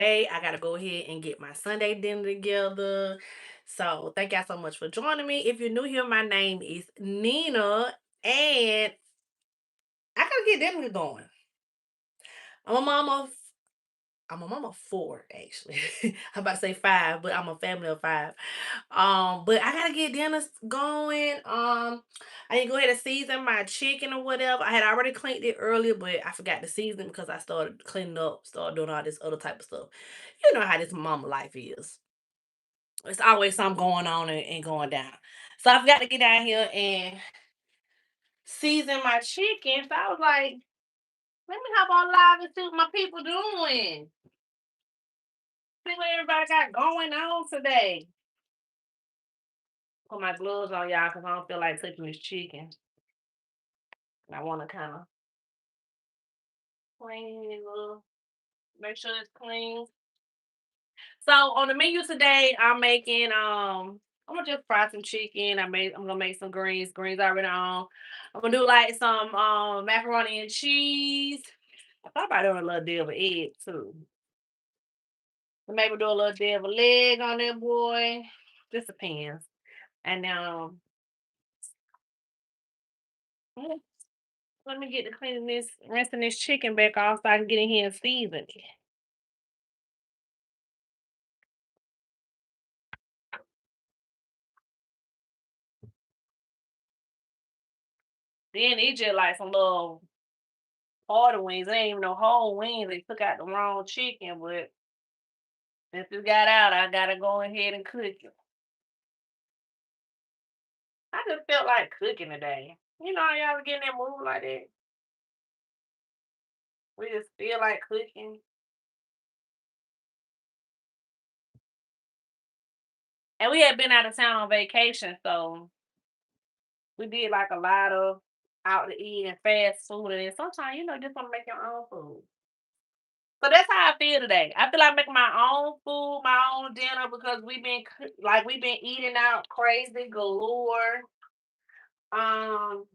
Hey, I gotta go ahead and get my Sunday dinner together. So thank y'all so much for joining me. If you're new here, my name is Nina, and I gotta get dinner going. I'm a mama. I'm a mama of four, actually. I'm about to say five, but I'm a family of five. But I gotta get dinner going. I need to go ahead and season my chicken or whatever. I had already cleaned it earlier, but I forgot to season because I started cleaning up, started doing all this other type of stuff. You know how this mama life is. It's always something going on and going down. So I've got to get down here and season my chicken. So I was like, let me hop on live and see what my people doing. See what everybody got going on today. Put my gloves on, y'all, because I don't feel like touching this chicken. I want to kind of clean it up, make sure it's clean. So on the menu today, I'm gonna just fry some chicken. I'm gonna make some greens already on. I'm gonna do like some macaroni and cheese. I thought about doing a little deal of egg too. Maybe do a little deal of a leg on there, boy. Just depends. And mm, let me get to cleaning this, rinsing this chicken back off so I can get in here and season it. Then it just like some little quarter wings. They ain't even no whole wings. They took out the wrong chicken, but since it got out, I gotta go ahead and cook it. I just felt like cooking today. You know, how y'all get in that mood like that. We just feel like cooking. And we had been out of town on vacation, so we did like a lot of out to eat and fast food. And then sometimes, you just want to make your own food. So that's how I feel today. I feel like making my own food, my own dinner because we've been eating out crazy galore. Um,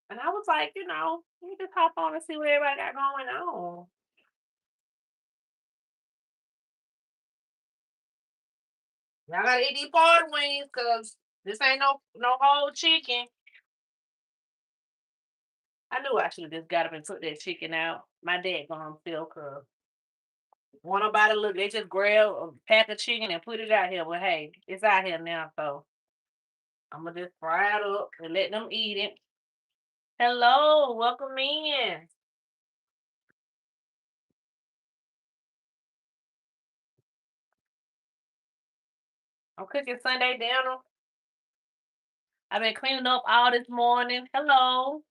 and I was like, let me just hop on and see what everybody got going on. Y'all gotta eat these party wings because this ain't no whole chicken. I knew I should have just got up and took that chicken out. My dad gonna feel cause want nobody to look. They just grab a pack of chicken and put it out here. But hey, it's out here now, so I'm gonna just fry it up and let them eat it. Hello, welcome in. I'm cooking Sunday dinner. I've been cleaning up all this morning. Hello,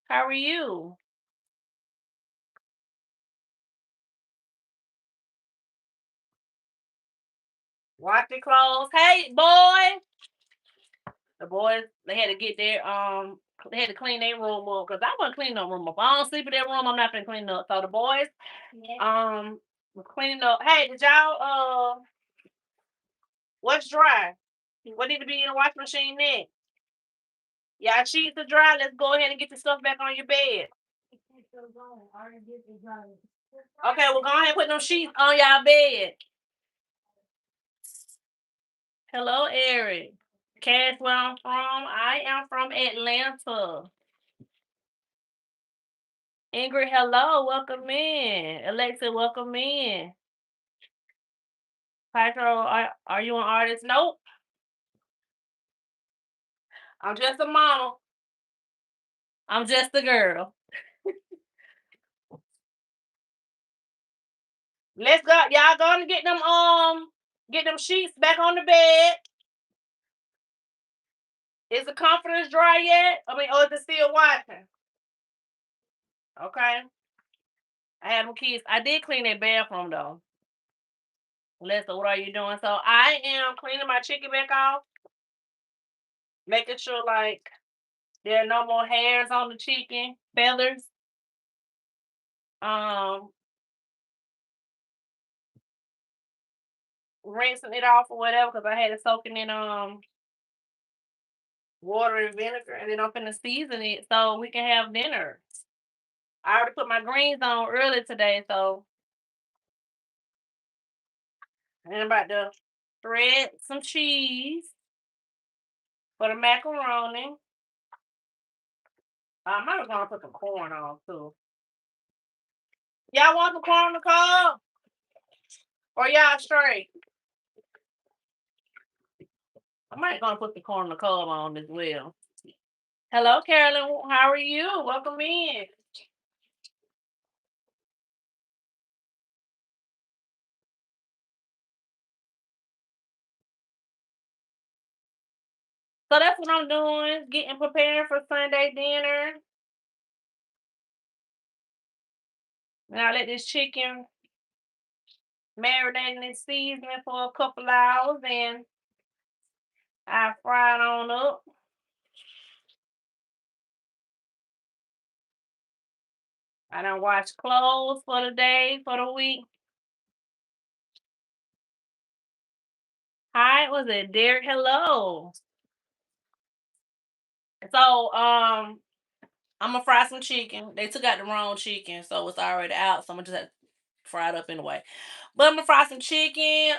how are you? Wash your clothes. Hey, boy. The boys, they had to get they had to clean their room up because I wasn't cleaning no room up. I don't sleep in that room. I'm not gonna clean up. So the boys, was cleaning up. Hey, did y'all what's dry? What need to be in the washing machine next? Y'all sheets are dry. Let's go ahead and get the stuff back on your bed. Okay, well go ahead and put them sheets on y'all bed. Hello, Eric. Cash, where I'm from. I am from Atlanta. Ingrid, hello, welcome in. Alexa, welcome in. Pietro, are you an artist? Nope. I'm just a mama. I'm just a girl. Let's go. Y'all gonna get them sheets back on the bed. Is the comforters dry yet? I mean, or is it still washing? Okay. I had them kids. I did clean that bathroom though. Lisa, what are you doing? So I am cleaning my chicken back off, making sure like there are no more hairs on the chicken, feathers. Um, Rinsing it off or whatever because I had it soaking in water and vinegar, and then I'm finna season it so we can have dinner. I already put my greens on early today, so And I'm about to shred some cheese for the macaroni. I'm not gonna put some corn on too. Y'all want some corn on the cob? Or y'all straight? I might gonna put the corn on the cob on as well. Hello, Carolyn. How are you? Welcome in. So that's what I'm doing, getting prepared for Sunday dinner. And I let this chicken marinate in this seasoning for a couple hours and I fry it on up. I done wash clothes for the day, for the week. Hi, was it Derek? Hello. So I'm gonna fry some chicken. They took out the wrong chicken, so it's already out. So I'm gonna just have to fry it up anyway. But I'm gonna fry some chicken.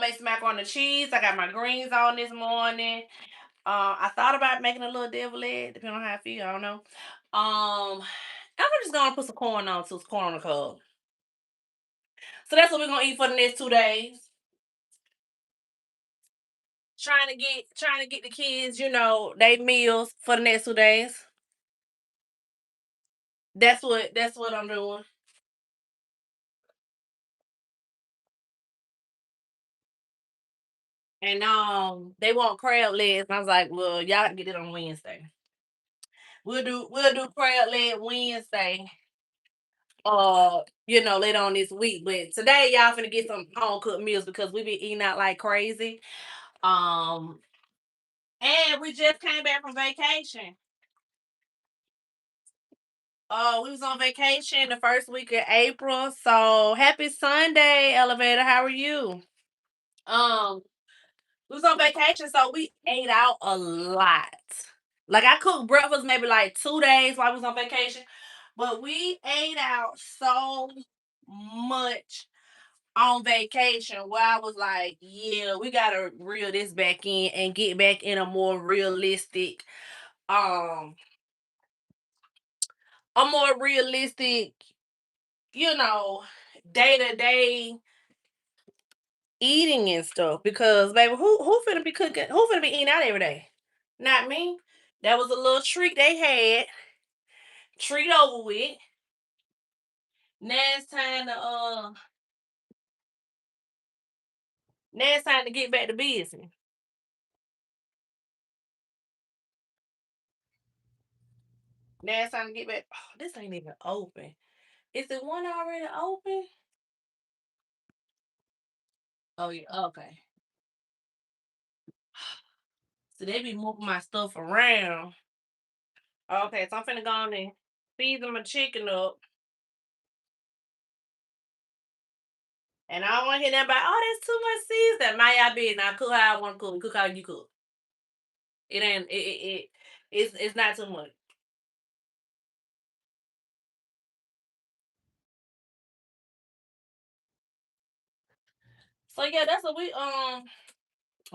Make some macaroni and cheese. I got my greens on this morning. I thought about making a little devil egg, depending on how I feel. I don't know. I'm just gonna put some corn on, some corn on the cob. So that's what we're gonna eat for the next 2 days. Trying to get the kids, they meals for the next 2 days. That's what I'm doing. And they want crab legs. And I was like, well, y'all can get it on Wednesday. We'll do crab leg Wednesday. Later on this week. But today y'all finna get some home cooked meals because we been eating out like crazy. Um, and we just came back from vacation. We was on vacation the first week of April. So happy Sunday, Elevator. How are you? Um, we was on vacation, so we ate out a lot. Like I cooked breakfast maybe like 2 days while I was on vacation, but we ate out so much on vacation where I was like, yeah, we gotta reel this back in and get back in um, a more realistic, you know, day to day eating and stuff. Because baby, who finna be cooking? Who finna be eating out every day? Not me. That was a little treat they had. Treat over with. Now it's time to get back to business. Now it's time to get back. Oh, this ain't even open. Is the one already open? Oh yeah, okay. So they be moving my stuff around. Okay, so I'm finna go on and season my chicken up. And I don't want to hear that about, oh, that's too much season. My y'all be now cook how I want to cook. Cook how you cook. It ain't it's not too much. So yeah, that's what we I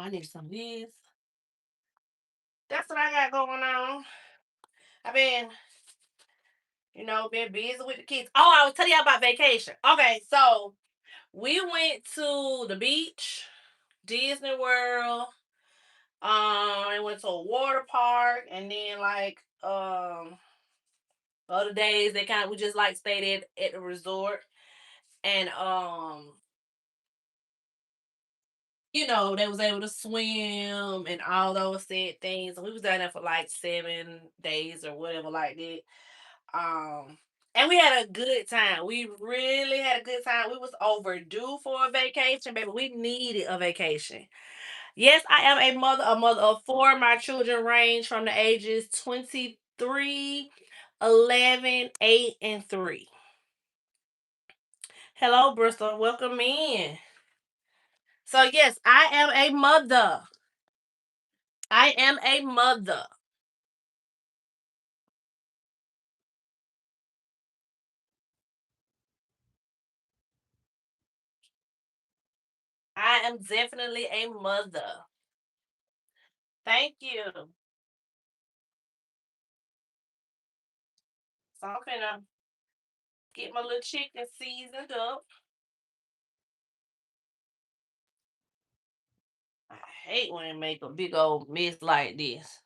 need some of this. That's what I got going on. I've been busy with the kids. Oh, I was telling y'all about vacation. Okay, so we went to the beach, Disney World. And went to a water park, and then like other days they kind of we just like stayed at the resort, and they was able to swim and all those said things. And we was down there for like 7 days or whatever like that. And we had a good time. We really had a good time. We was overdue for a vacation, baby. We needed a vacation. Yes, I am a mother of four. My children range from the ages 23, 11, 8, and 3. Hello, Bristol. Welcome in. So, yes, I am a mother. I am a mother. I am definitely a mother. Thank you. So I'm finna get my little chicken seasoned up. I hate when it make a big old mess like this.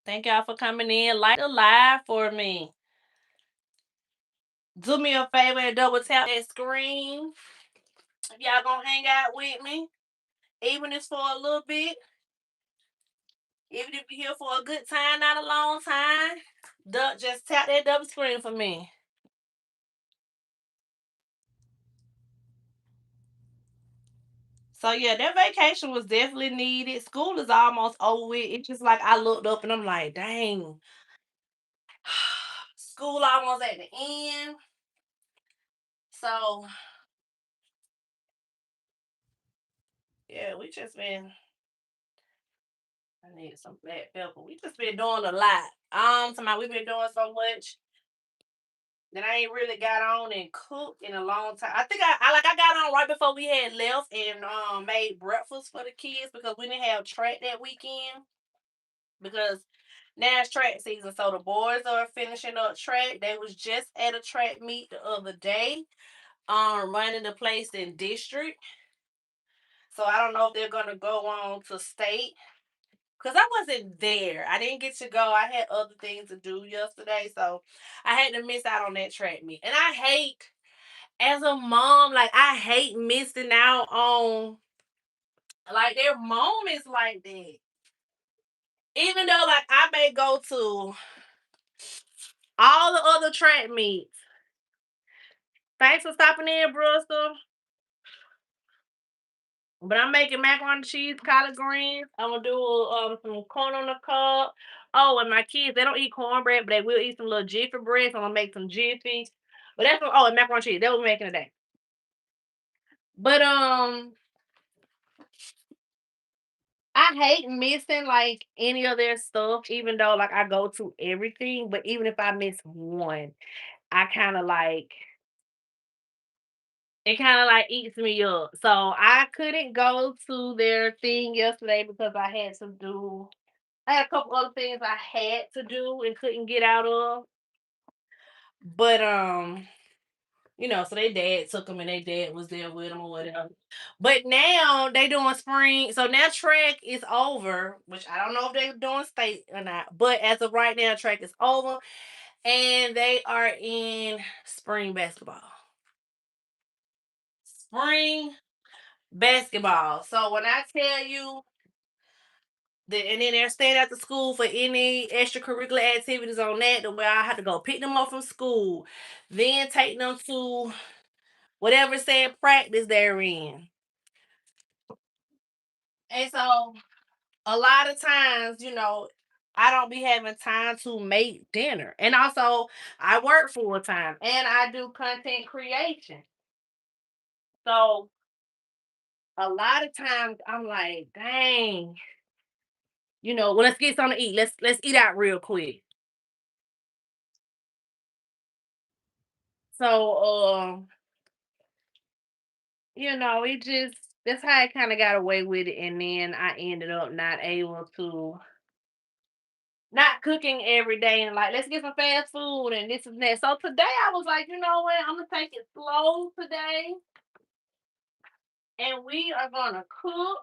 Thank y'all for coming in. Like the live for me. Do me a favor and double tap that screen. If y'all gonna hang out with me, even if it's for a little bit, even if you're here for a good time, not a long time, just tap that double screen for me. So yeah, that vacation was definitely needed. School is almost over with. It's just like I looked up and I'm like, dang, school almost at the end. So yeah, we just been. I need some black pepper. We just been doing a lot. Somebody we've been doing so much that I ain't really got on and cooked in a long time. I think I got on right before we had left and made breakfast for the kids because we didn't have track that weekend because now it's track season. So the boys are finishing up track. They was just at a track meet the other day, running the place in district. So I don't know if they're gonna go on to state. Cause I wasn't there. I didn't get to go. I had other things to do yesterday. So I had to miss out on that track meet. And I hate as a mom, like I hate missing out on like their moments like that. Even though like I may go to all the other track meets. Thanks for stopping in, Brewster. But I'm making macaroni and cheese, collard greens. I'm gonna do some corn on the cob. Oh, and my kids they don't eat cornbread, but they will eat some little jiffy bread. So I'm gonna make some jiffy. But that's what, oh, and macaroni and cheese. That was making today. But I hate missing like any of their stuff, even though like I go to everything. But even if I miss one, I kind of like it kind of like eats me up. So I couldn't go to their thing yesterday because I had a couple other things I had to do and couldn't get out of. But so their dad took them and their dad was there with them or whatever. But now they doing spring. So now track is over, which I don't know if they're doing state or not. But as of right now, track is over and they are in spring basketball. Spring basketball. So when I tell you and then they're staying at the school for any extracurricular activities on that, the way I have to go pick them up from school, then take them to whatever said practice they're in. And so a lot of times, I don't be having time to make dinner. And also I work full time and I do content creation. So a lot of times I'm like, dang, well, let's get something to eat. Let's eat out real quick. So it just that's how I kind of got away with it, and then I ended up not able to not cooking every day and like let's get some fast food and this and that. So today I was like, you know what, I'm gonna take it slow today, and we are gonna cook,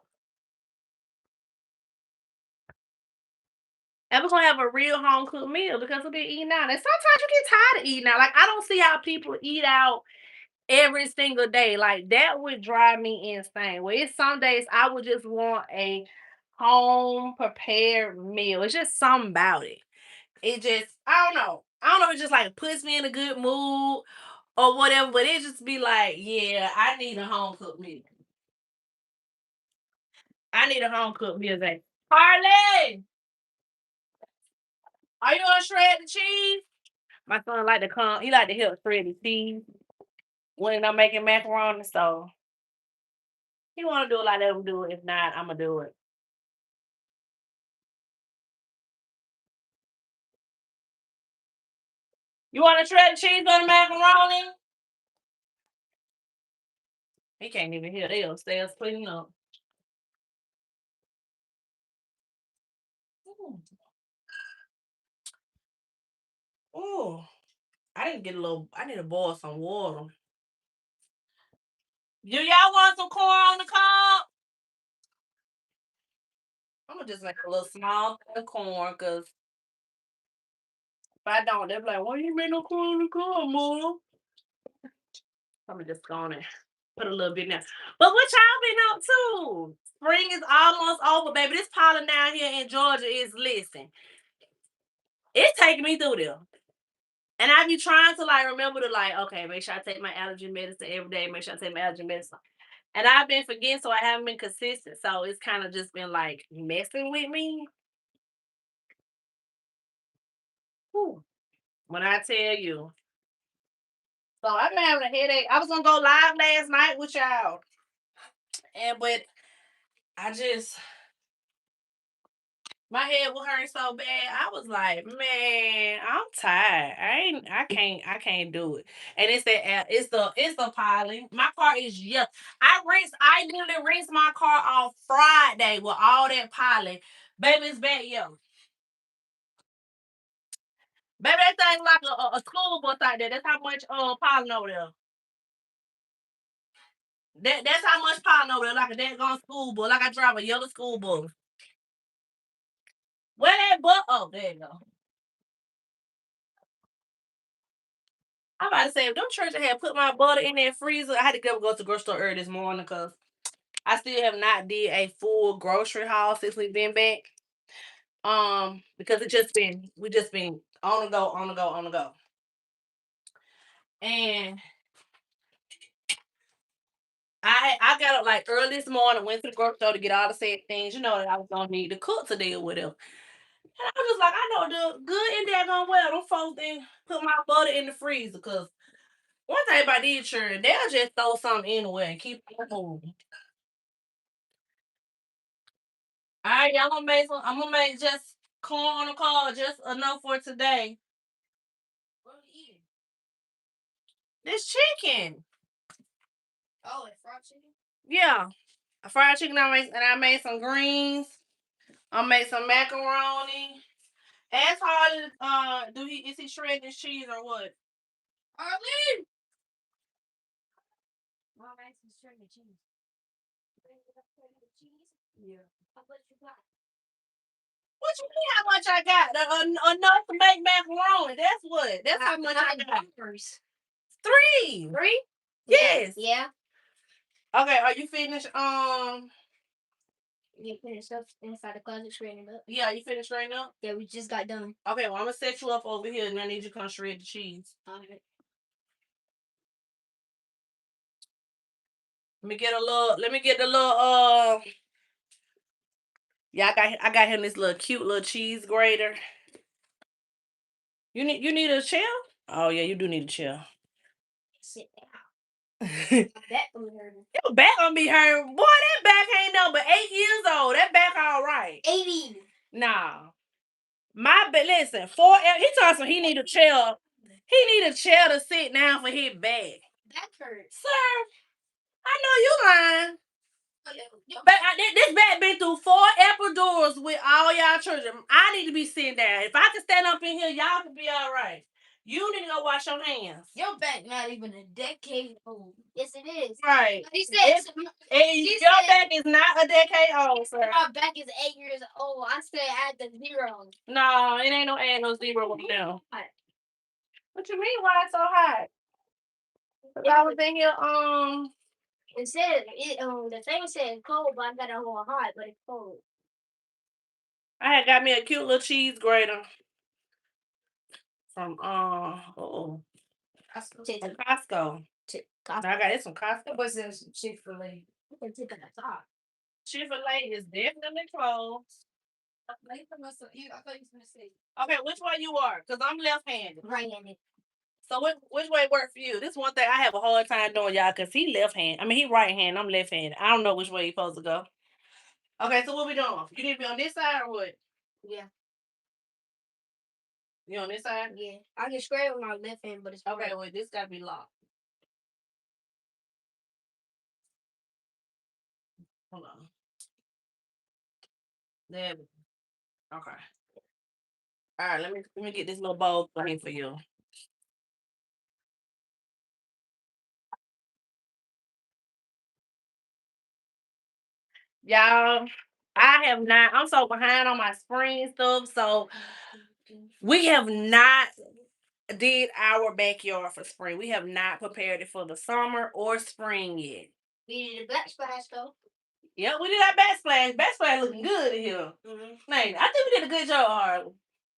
and we're gonna have a real home cooked meal because we'll be eating out. And sometimes you get tired of eating out. Like I don't see how people eat out every single day. Like that would drive me insane. Well, it's some days I would just want a home prepared meal. It's just something about it. It just I don't know. I don't know if it just like puts me in a good mood or whatever, but it just be like, yeah, I need a home cooked meal. I need a home cooked meal day. Harley, are you gonna shred the cheese? My son like to come, he like to help shred the cheese when I'm making macaroni, so he wanna do it like that, we do it. If not, I'ma do it. You want to shred the cheese on the macaroni? He can't even hear. They upstairs cleaning up. Ooh. Ooh. I didn't get a little. I need to boil some water. Do y'all want some corn on the cob? I'm gonna just make a little small thing of corn because if I don't, they'll be like, "Why you make no corn on the cob, mom?" I'm gonna just go on and put a little bit now. But what y'all been up to? Spring is almost over, baby. This pollen down here in Georgia is listen. It's taking me through there. And I be trying to like remember to like, okay, make sure I take my allergy medicine every day. Make sure I take my allergy medicine. And I've been forgetting, so I haven't been consistent. So it's kind of just been like messing with me. Whew. When I tell you. So I've been having a headache. I was gonna go live last night with y'all. But I just my head was hurting so bad. I was like, man, I'm tired. I can't do it. And it's the piling. My car is I literally rinsed my car off Friday with all that piling. Baby, it's back yo. Baby, that thing like a school bus out there. That's how much pollen over there. That's how much pollen over there, like a daggone school bus. Like I drive a yellow school bus. Where that bus? Oh, there you go. I'm about to say, if them churches had put my butter in that freezer, I had to go to the grocery store early this morning because I still have not did a full grocery haul since we've been back. Because we just been on the go, on the go, on the go. And I got up like early this morning, went to the grocery store to get all the said things, that I was gonna need to cook today with them. And I was just like, I know the good and daggone well, them folks didn't put my butter in the freezer because one thing about these children, they'll just throw something anywhere and keep it moving. All right, y'all gonna make some. I'm gonna make just corn on the cob, just enough for today. What are we eating? This chicken. Oh, it's fried chicken. Yeah, a fried chicken. I made some greens. I made some macaroni. Ask Harley, is he shredding his cheese or what? Harley. Mom makes some shredded cheese. Yeah. How much you got? What you mean how much I got? Enough to make macaroni. That's what. That's how much I got. Numbers. Three. Three? Yes. Yeah. Okay, are you finished? You finished up inside the closet straightening up? Yeah, you finished straightening up? Yeah, we just got done. Okay, well, I'm gonna set you up over here and I need you to come shred the cheese. All right. Let me get the little yeah, I got him this little cute little cheese grater. You need a chair? Oh yeah, you do need a chair. Sit down. Back gonna be hurting. Your back gonna be hurting. Boy, that back ain't no but 8 years old. That back all right. 80. Nah. My back, listen, he told me he need a chair. He need a chair to sit down for his back. Back hurts. Sir, I know you lying. But this back been through 4 epidurals with all y'all children. I need to be sitting down. If I can stand up in here, y'all can be all right. You need to go wash your hands. Your back not even a decade old. Yes, it is. Right. He said your back is not a decade old, sir. My back is 8 years old. I said add the zero. No, it ain't no add no zero now. What you mean? Why it's so hot? I was in here. It said the thing said cold, but I got it all hot, but it's cold. I had got me a cute little cheese grater from Costco. I got it from Costco. What's this Chick-fil-A? Chick-fil-A is definitely closed. I thought you were gonna say. Okay, which way you are? Because I'm left-handed. Right-handed. So which way work for you? This one thing I have a hard time doing, y'all, because he left-handed. I mean, he right-handed. I'm left-handed. I don't know which way he's supposed to go. Okay, so what we doing? You need to be on this side or what? Yeah. You on this side? Yeah. I can scrape with my left hand, but it's okay. Well, this gotta be locked. Hold on. There. Okay. All right. Let me get this little bowl thing for you. Y'all, I have not. I'm so behind on my spring stuff. So we have not did our backyard for spring. We have not prepared it for the summer or spring yet. We did a backsplash though. Yep, we did our backsplash. Backsplash looking good in here. Man, I think we did a good job, Harley.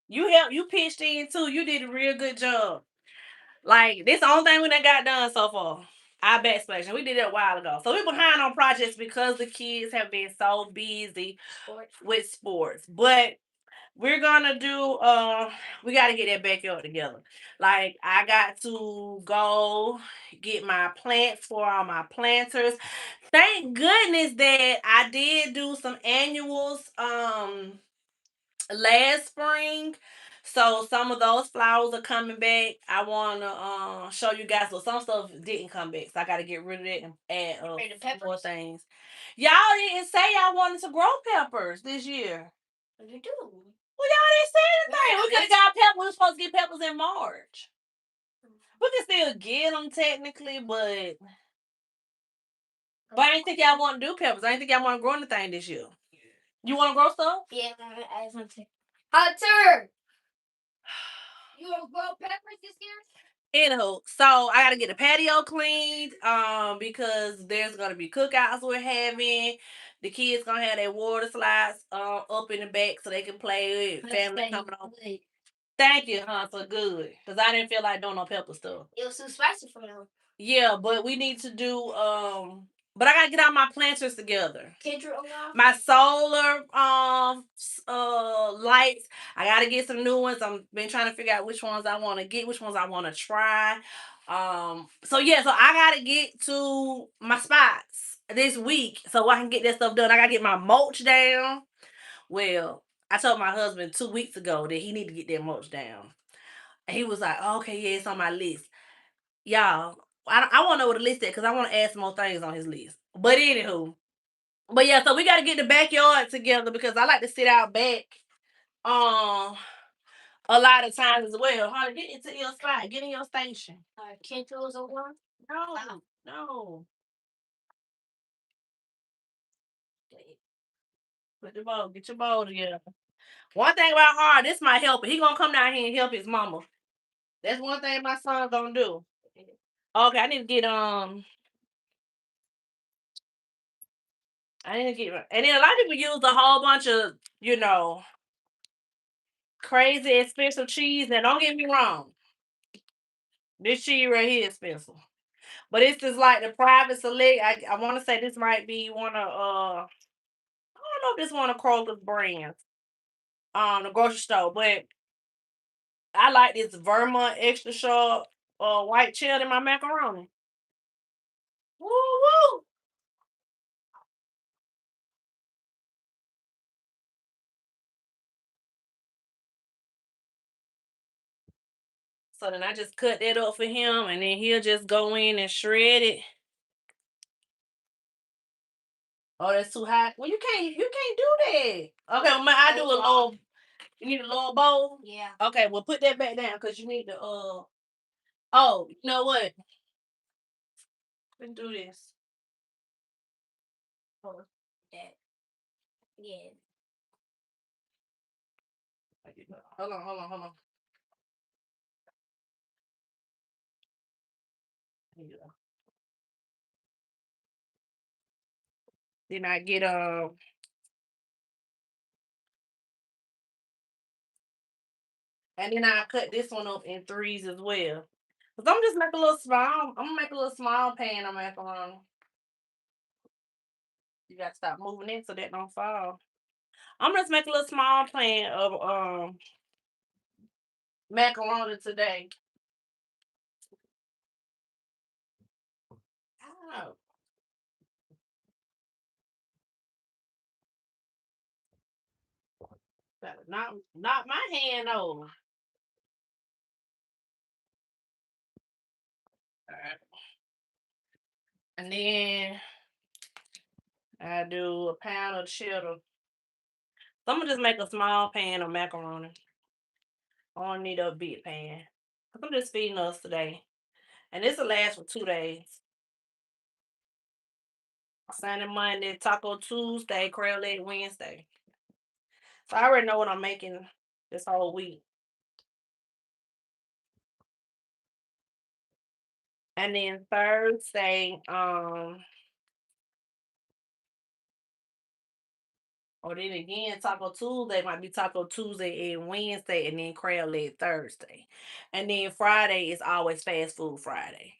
You pitched in too. You did a real good job. Like this the only thing we done got done so far. Our backsplash. And we did it a while ago. So we're behind on projects because the kids have been so busy with sports. But we're gonna do we gotta get that backyard together. Like I got to go get my plants for all my planters. Thank goodness that I did do some annuals last spring. So some of those flowers are coming back. I wanna show you guys. So some stuff didn't come back. So I gotta get rid of it and add more things. Y'all didn't say y'all wanted to grow peppers this year. You do. Well, y'all didn't say anything. We could have got peppers. We were supposed to get peppers in March. We can still get them technically, but I didn't think y'all want to do peppers. I didn't think y'all want to grow anything this year. You want to grow stuff? Yeah, I want to. Hunter, you want to grow peppers this year? Anywho, so I gotta get the patio cleaned, because there's gonna be cookouts we're having. The kids gonna have their water slides up in the back so they can play with family coming on. Thank you, huh? So good. Because I didn't feel like doing no pepper stuff. It was too spicy for them. Yeah, but we need to do but I gotta get all my planters together. My solar lights. I gotta get some new ones. I'm been trying to figure out which ones I want to get, which ones I want to try. So yeah, so I gotta get to my spots this week so I can get that stuff done. I gotta get my mulch down. Well, I told my husband 2 weeks ago that he need to get that mulch down. And he was like, oh, okay, yeah, it's on my list. Y'all, I want to know what the list is because I want to add some more things on his list. But anywho, but yeah, so we got to get the backyard together because I like to sit out back um a lot of times as well. Honey, get into your spot. Get in your station. Can't throw on one? No, no. Put the bowl, get your bowl together. One thing about Hard, this might help. He gonna come down here and help his mama. That's one thing my son gonna do. Okay, I need to get and then a lot of people use a whole bunch of, crazy expensive cheese. Now don't get me wrong. This cheese right here is expensive. But it's just like the private select. I wanna say this might be one of I don't know if this one of Kroger's brands. The grocery store. But I like this Vermont extra sharp white cheddar in my macaroni. Woo woo. So then I just cut that up for him, and then he'll just go in and shred it. Oh, that's too hot. Well, you can't do that. Okay, well, I do a little. You need a little bowl. Yeah. Okay, well, put that back down because you need to. Oh, you know what? Let's do this. Hold on. That. Yeah. Hold on. There you go. Then I get and then I cut this one up in threes as well. Cause I'm just make a little small. I'm gonna make a little small pan of macaroni. You gotta stop moving it so that don't fall. I'm just make a little small pan of macaroni today. Oh, better not my hand over. Alright. And then I do a pound of cheddar. So I'm gonna just make a small pan of macaroni. I don't need a big pan. 'Cause I'm just feeding us today. And this will last for 2 days. Sunday, Monday, Taco Tuesday, crab leg Wednesday. So I already know what I'm making this whole week. And then Thursday, or then again, Taco Tuesday might be Taco Tuesday and Wednesday, and then crab leg Thursday. And then Friday is always fast food Friday.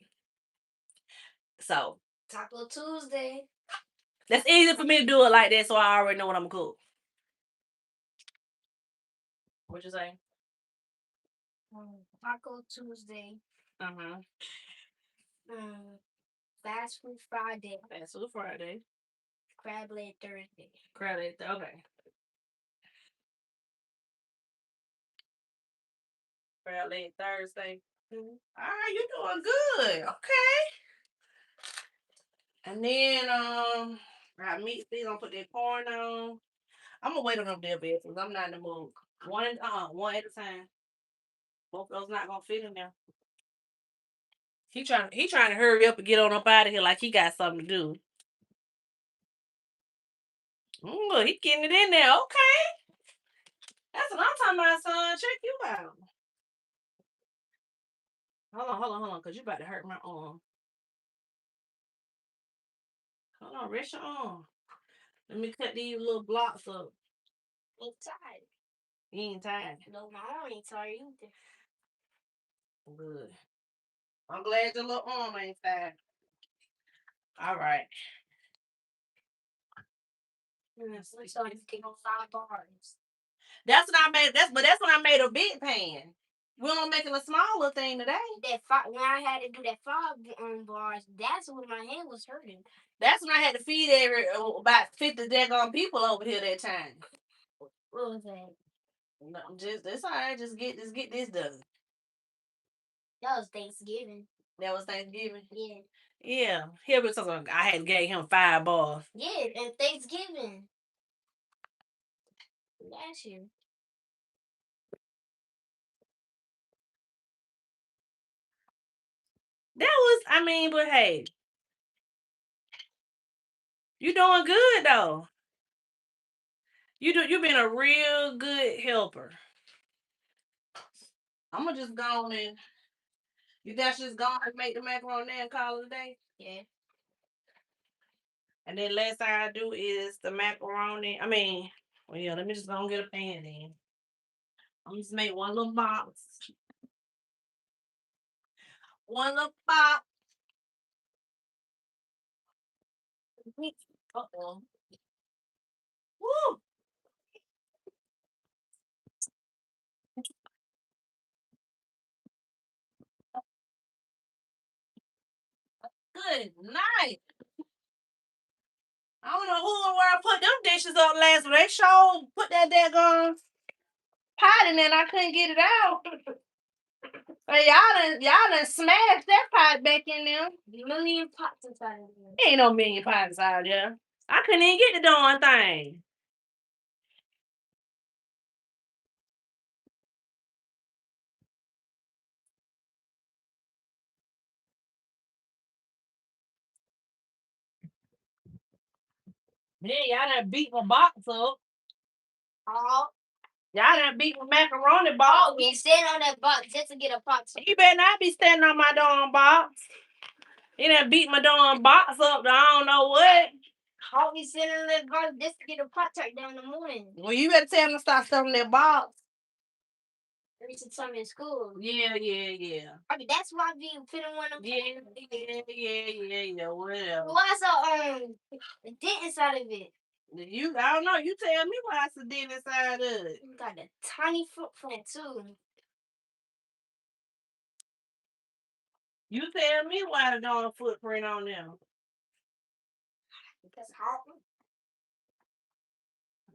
So Taco Tuesday. that's easy for me to do it like that, so I already know what I'm gonna cook. What you say? Taco Tuesday. Uh-huh. Fast food Friday. Fast food Friday. Crab leg Thursday. Crab leg, okay. Crab leg Thursday. All right, you doing good. Okay. And then I meat these, I'm gonna put that corn on. I'm gonna wait on them there because I'm not in the mood. One at a time. Both of those not gonna fit in there. He trying to hurry up and get on up out of here like he got something to do. Look, he getting it in there. Okay. That's what I'm talking about, son. Check you out. Hold on, cause you about to hurt my arm. Hold on, rest your arm. Let me cut these little blocks up. Ain't tired. You ain't tired. No, my arm ain't tired either. Good. I'm glad your little arm ain't tired. All right. So I take on 5 bars. That's what I made. That's when I made a big pan. We don't making a smaller thing today. When I had to do that 5 bars, that's when my hand was hurting. That's when I had to feed about 50 daggone people over here that time. What was that? No, that's all right. Just get this done. That was Thanksgiving. That was Thanksgiving. Yeah. Yeah. Here was something. I had gave him 5 bars. Yeah, and Thanksgiving. Last year. That was, I mean, but hey, you doing good though. You been a real good helper. I'm gonna just go on and you guys just go and make the macaroni and call it a day. Yeah. And then last thing I do is the macaroni. I mean, well, yeah, let me just go and get a pan then. I'm just make one little box. One little box. Uh-oh. Woo! Good night. I don't know who and where I put them dishes up last, but they sure put that daggone pot in there and I couldn't get it out. But y'all done smashed that pot back in there. Million pots inside of there. Ain't no million pots out there. I couldn't even get the darn thing. Yeah, y'all done beat my box up. Oh. Y'all done beat my macaroni box. Oh, we standing on that box just to get a pot. You better not be standing on my darn box. You done beat my darn box up to I don't know what. How we sitting on that box just to get a pot right down in the morning? Well, you better tell them to stop stuffing that box. Every time in school. Yeah. I mean, that's why we putting one of them. Yeah, whatever. Why so the dent inside of it? I don't know. You tell me why it's a dent inside of it. You got a tiny footprint too. You tell me why the darn footprint on them. Because how?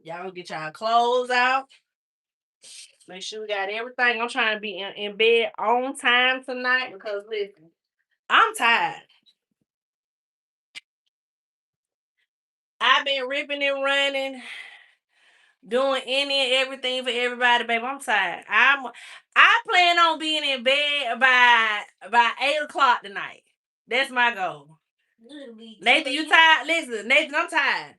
Y'all get y'all clothes out. Make sure we got everything. I'm trying to be in bed on time tonight because listen, I'm tired. I've been ripping and running, doing any and everything for everybody, baby. I'm tired. I plan on being in bed by 8 o'clock tonight. That's my goal. Nathan, you tired? Listen, Nathan, I'm tired.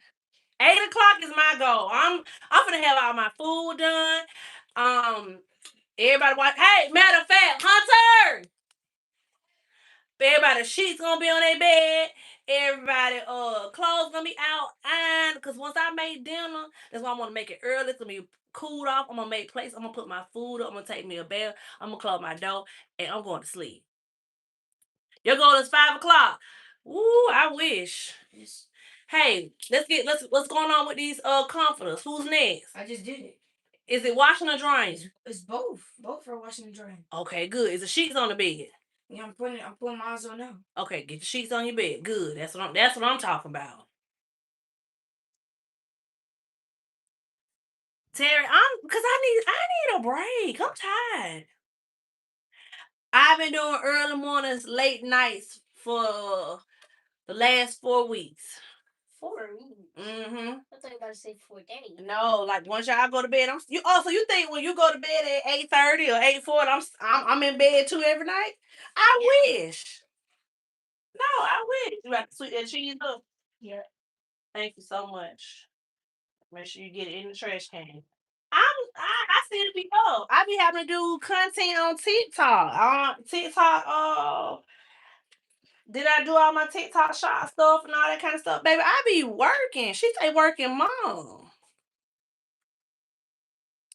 8 o'clock is my goal. I'm gonna have all my food done. Everybody watch. Hey, matter of fact, Hunter. Everybody sheets gonna be on their bed. Everybody clothes gonna be out. And cause once I make dinner, that's why I want to make it early. It's gonna be cooled off. I'm gonna make plates. I'm gonna put my food up. I'm gonna take me a bath. I'm gonna close my door and I'm going to sleep. Your goal is 5 o'clock. Ooh, I wish. Hey, let's what's going on with these comforters? Who's next? I just did it. Is it washing or drying? It's both. Both are washing and drying. Okay, good. Is the sheets on the bed? Yeah, I'm putting mine on now. Okay, get the sheets on your bed. Good. That's what I'm talking about. Terry, I'm because I need a break. I'm tired. I've been doing early mornings, late nights for the last 4 weeks. 4 weeks. Mm-hmm. I thought you were about to say 4 days. No, like once y'all go to bed, so you think when you go to bed at 8:30 or 8:40, I'm in bed too every night? I wish. No, I wish. You have to sweep that cheese up. Yeah. Thank you so much. Make sure you get it in the trash can. I still be up. I be having to do content on TikTok. TikTok, did I do all my TikTok shot stuff and all that kind of stuff? Baby, I be working. She's a working mom.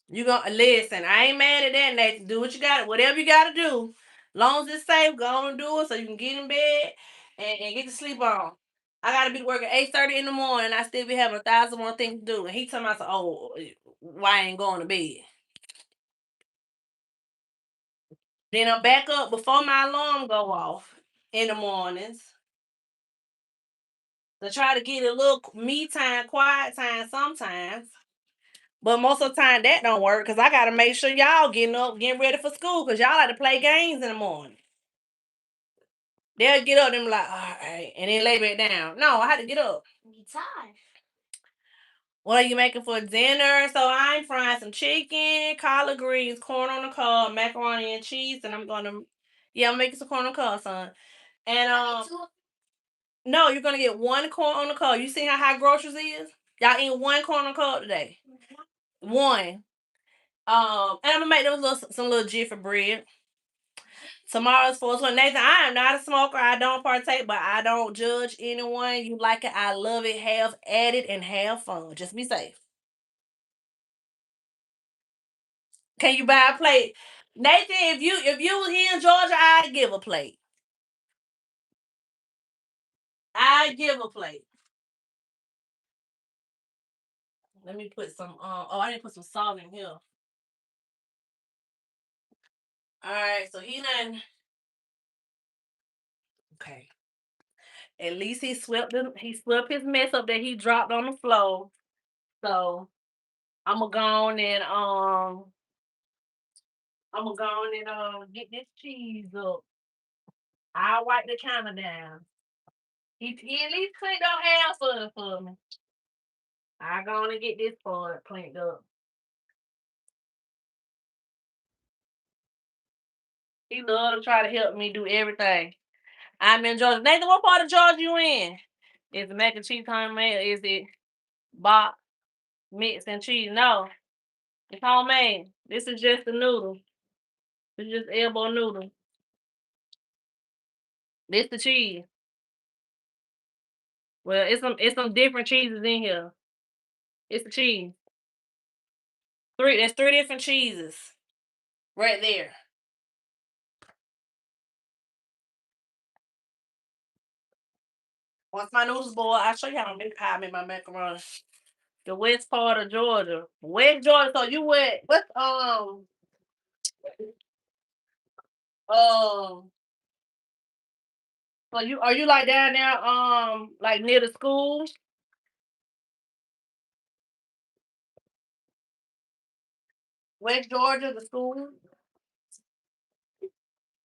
You gonna listen, I ain't mad at that, Nathan. Do what you got, whatever you gotta do. Long as it's safe, go on and do it so you can get in bed and get to sleep on. I gotta be working 8:30 in the morning. I still be having 1,001 things to do. And he told me, I said, oh, why I ain't going to bed? Then I'm back up before my alarm go off in the mornings to try to get a little me time, quiet time sometimes. But most of the time that don't work because I gotta make sure y'all getting up, getting ready for school because y'all like to play games in the morning. They'll get up and be like, all right, and then lay back down. No, I had to get up. You tired? What are you making for dinner? So I'm frying some chicken, collard greens, corn on the cob, macaroni and cheese, and I'm making some corn on the cob, son. And no, you're gonna get one corn on the cob. You see how high groceries is? Y'all eat one corn on the cob today. One. And I'm gonna make them some little jiffy bread. Tomorrow's 420. Nathan, I am not a smoker. I don't partake, but I don't judge anyone. You like it, I love it. Have at it and have fun. Just be safe. Can you buy a plate? Nathan, if you was here in Georgia, I'd give a plate. I'd give a plate. Let me put some I didn't put some salt in here. Alright, so okay. At least he swept his mess up that he dropped on the floor. So I'm gonna go on and get this cheese up. I'll wipe the counter down. He at least cleaned up half of it for me. I go on and get this part cleaned up. He love to try to help me do everything. I'm in Georgia. Nathan, what part of Georgia you in? Is it mac and cheese homemade? Or is it bop mix and cheese? No, it's homemade. This is just the noodle. It's just elbow noodle. This the cheese. Well, it's some different cheeses in here. It's the cheese. There's three different cheeses right there. Once my noodles boil, I'll show you how I make my macaroni. The west part of Georgia. West Georgia. So you went what's um so you are you like down there like near the school? West Georgia, the school?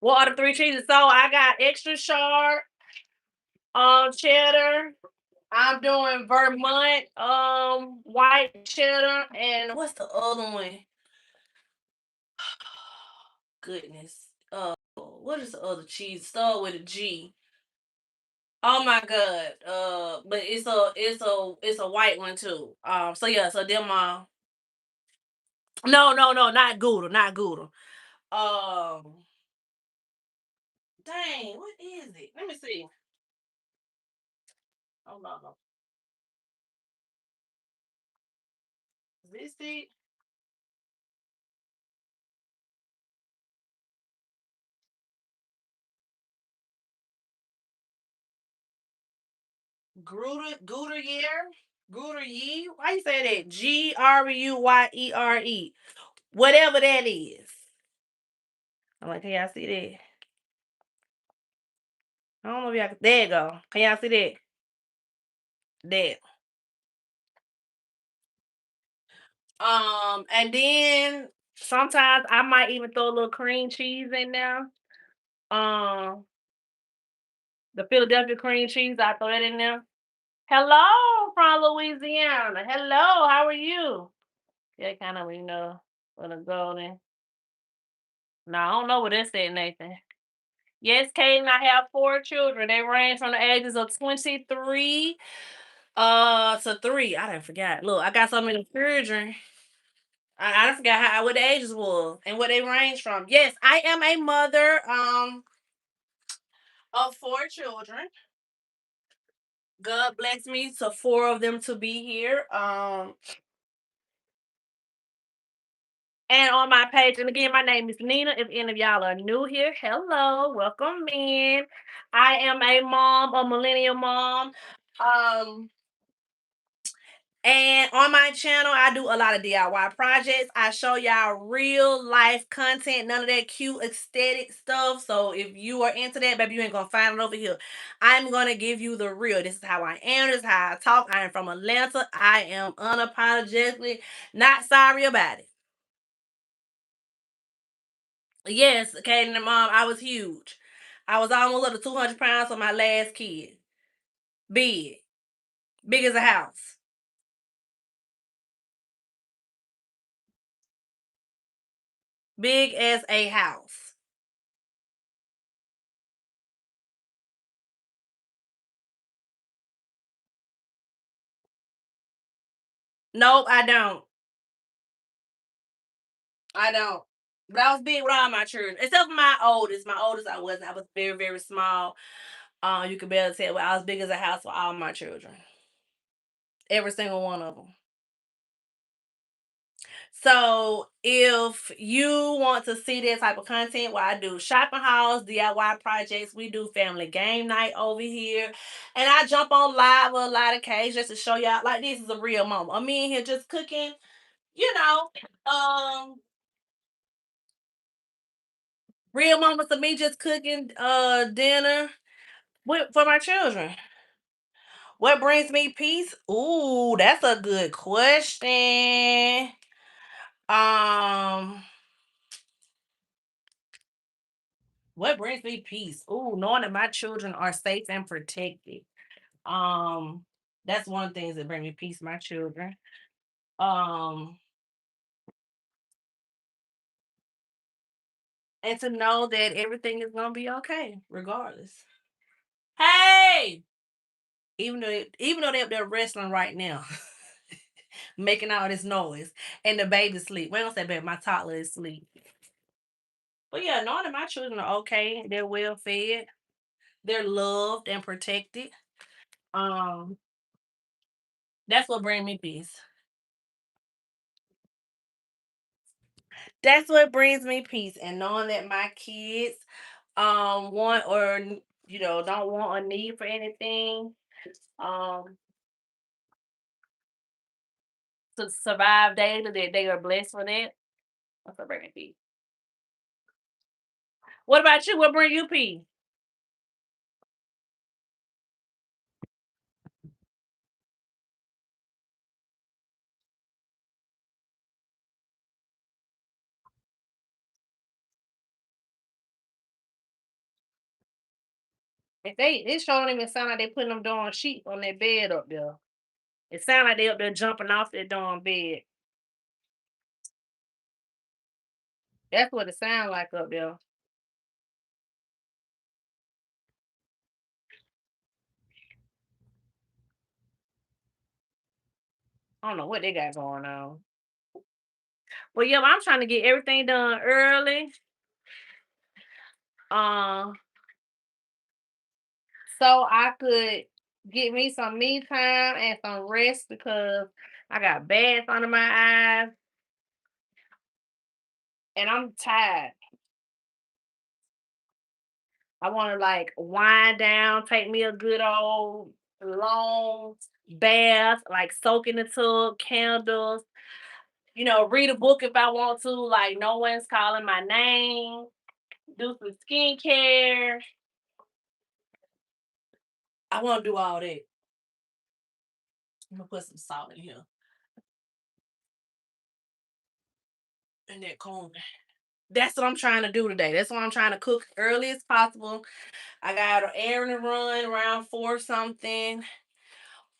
What are the three cheeses? So I got extra sharp, cheddar, I'm doing Vermont, white cheddar, and what's the other one? Goodness. What is the other cheese? Start with a G. Oh my god. But it's a white one too. So yeah, so them no, no, no, not Gouda, not Gouda. Um Dang, what is it? Let me see. Oh no, no. Is this it? Gruyere? Gruyere? Why you say that? Gruyere. Whatever that is. I'm like, can y'all see that? I don't know if y'all can. There you go. Can y'all see that? That. And then sometimes I might even throw a little cream cheese in there. Um, the Philadelphia cream cheese, I throw that in there. Hello from Louisiana. Hello, how are you? Yeah, kind of, with a golden. No, I don't know what that said, Nathan. Yes, Kate and I have 4 children. They range from the ages of 23 to 3. I didn't forget. Look, I got so many children. I done forgot what the ages was and what they range from. Yes, I am a mother of 4 children. God bless me to 4 of them to be here. And on my page, and again, my name is Nina. If any of y'all are new here, hello, welcome in. I am a mom, a millennial mom. Um, And on my channel, I do a lot of DIY projects. I show y'all real life content, none of that cute aesthetic stuff. So if you are into that, baby, you ain't gonna find it over here. I'm gonna give you the real. This is how I am. This is how I talk. I am from Atlanta. I am unapologetically not sorry about it. Yes, Kaden and mom, I was huge. I was almost up to 200 pounds for my last kid. Big. Big as a house. Big as a house. Nope, I don't. I don't. But I was big with all my children, except for my oldest. My oldest, I wasn't. I was very, very small. You could barely tell. But I was big as a house for all my children, every single one of them. So if you want to see that type of content, where I do shopping hauls, DIY projects, we do family game night over here, and I jump on live a lot of occasions just to show y'all like this is a real moment. I'm in here just cooking, you know, um, real moments of me just cooking dinner for my children. What brings me peace? Ooh, that's a good question. Um, what brings me peace? Ooh, knowing that my children are safe and protected. Um, that's one of the things that bring me peace, my children. Um, and to know that everything is gonna be okay, regardless. Hey, even though they're wrestling right now, making all this noise, and the baby sleep. We don't say baby, my toddler is asleep. But yeah, knowing that my children are okay, they're well fed, they're loved and protected. Um, that's what brings me peace. That's what brings me peace. And knowing that my kids want or don't want or need for anything um to survive daily, that they are blessed for that. That's what brings me peace. What about you? What bring you peace? If they it sure don't even sound like they putting them darn sheets on their bed up there. It sound like they up there jumping off their darn bed. That's what it sound like up there. I don't know what they got going on. Well, yeah, I'm trying to get everything done early. Um, so I could get me some me time and some rest because I got bags under my eyes and I'm tired. I want to like wind down, take me a good old long bath, like soak in the tub, candles, read a book if I want to, like no one's calling my name, do some skincare. I want to do all that. I'm gonna put some salt in here and that corn. That's what I'm trying to do today. That's why I'm trying to cook early as possible. I got an errand to run around four something.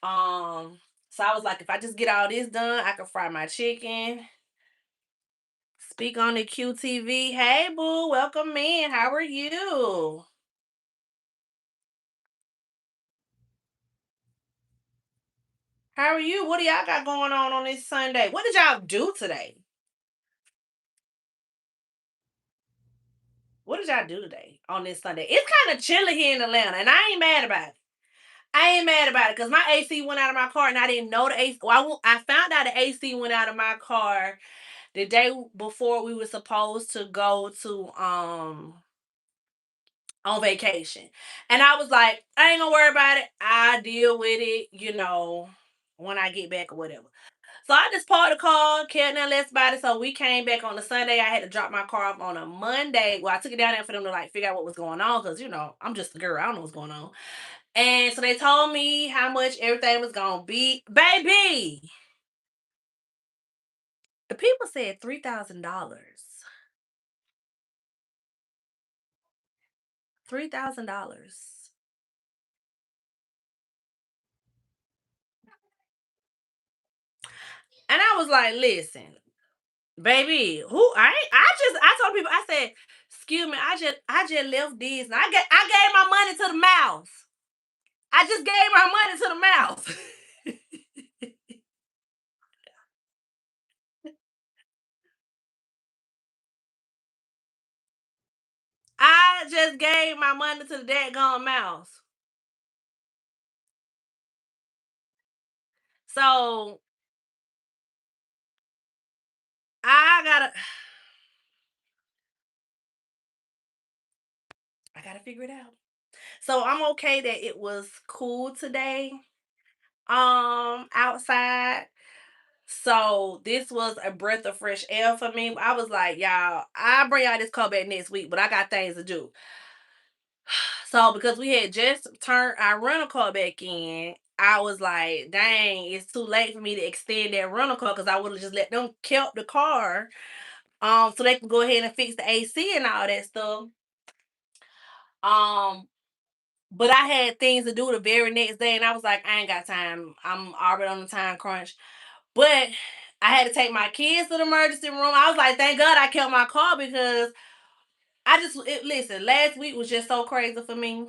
Um, so I was like, if I just get all this done, I can fry my chicken. Speak on the QTV. Hey boo, welcome in. How are you? How are you? What do y'all got going on this Sunday? What did y'all do today? What did y'all do today on this Sunday? It's kind of chilly here in Atlanta, and I ain't mad about it. I ain't mad about it because my AC went out of my car and I didn't know the AC. Well, I found out the AC went out of my car the day before we were supposed to go to on vacation. And I was like, I ain't gonna worry about it. I deal with it, when I get back or whatever. So I just parked the car, cared nothing less about it. So we came back on a Sunday. I had to drop my car off on a Monday. Well, I took it down there for them to like figure out what was going on because I'm just a girl. I don't know what's going on. And so they told me how much everything was gonna be. Baby, the people said $3,000. $3,000. And I was like, listen, baby, I told people, I said, excuse me, I just left this and I gave my money to the mouse. I just gave my money to the mouse. I just gave my money to the dadgone mouse. So I gotta I gotta figure it out. So I'm okay that it was cool today. Outside. So this was a breath of fresh air for me. I was like, y'all, I'll bring y'all this call back next week, but I got things to do. So because we had just turned our rental car back in, I was like, dang, it's too late for me to extend that rental car because I would have just let them kept the car. So they can go ahead and fix the AC and all that stuff. Um, but I had things to do the very next day, and I was like, I ain't got time. I'm already on the time crunch. But I had to take my kids to the emergency room. I was like, thank God I kept my car because listen, last week was just so crazy for me.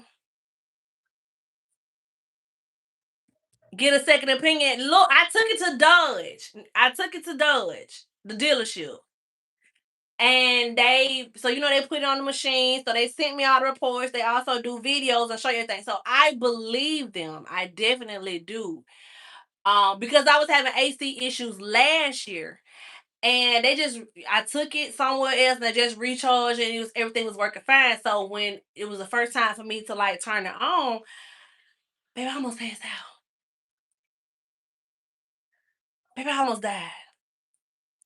Get a second opinion. Look, I took it to Dodge. I took it to Dodge, the dealership. And they put it on the machine. So they sent me all the reports. They also do videos and show you everything. So I believe them. I definitely do. Because I was having AC issues last year. And I took it somewhere else and I just recharged and everything was working fine. So when it was the first time for me to like turn it on, baby, I almost passed out. Baby, I almost died.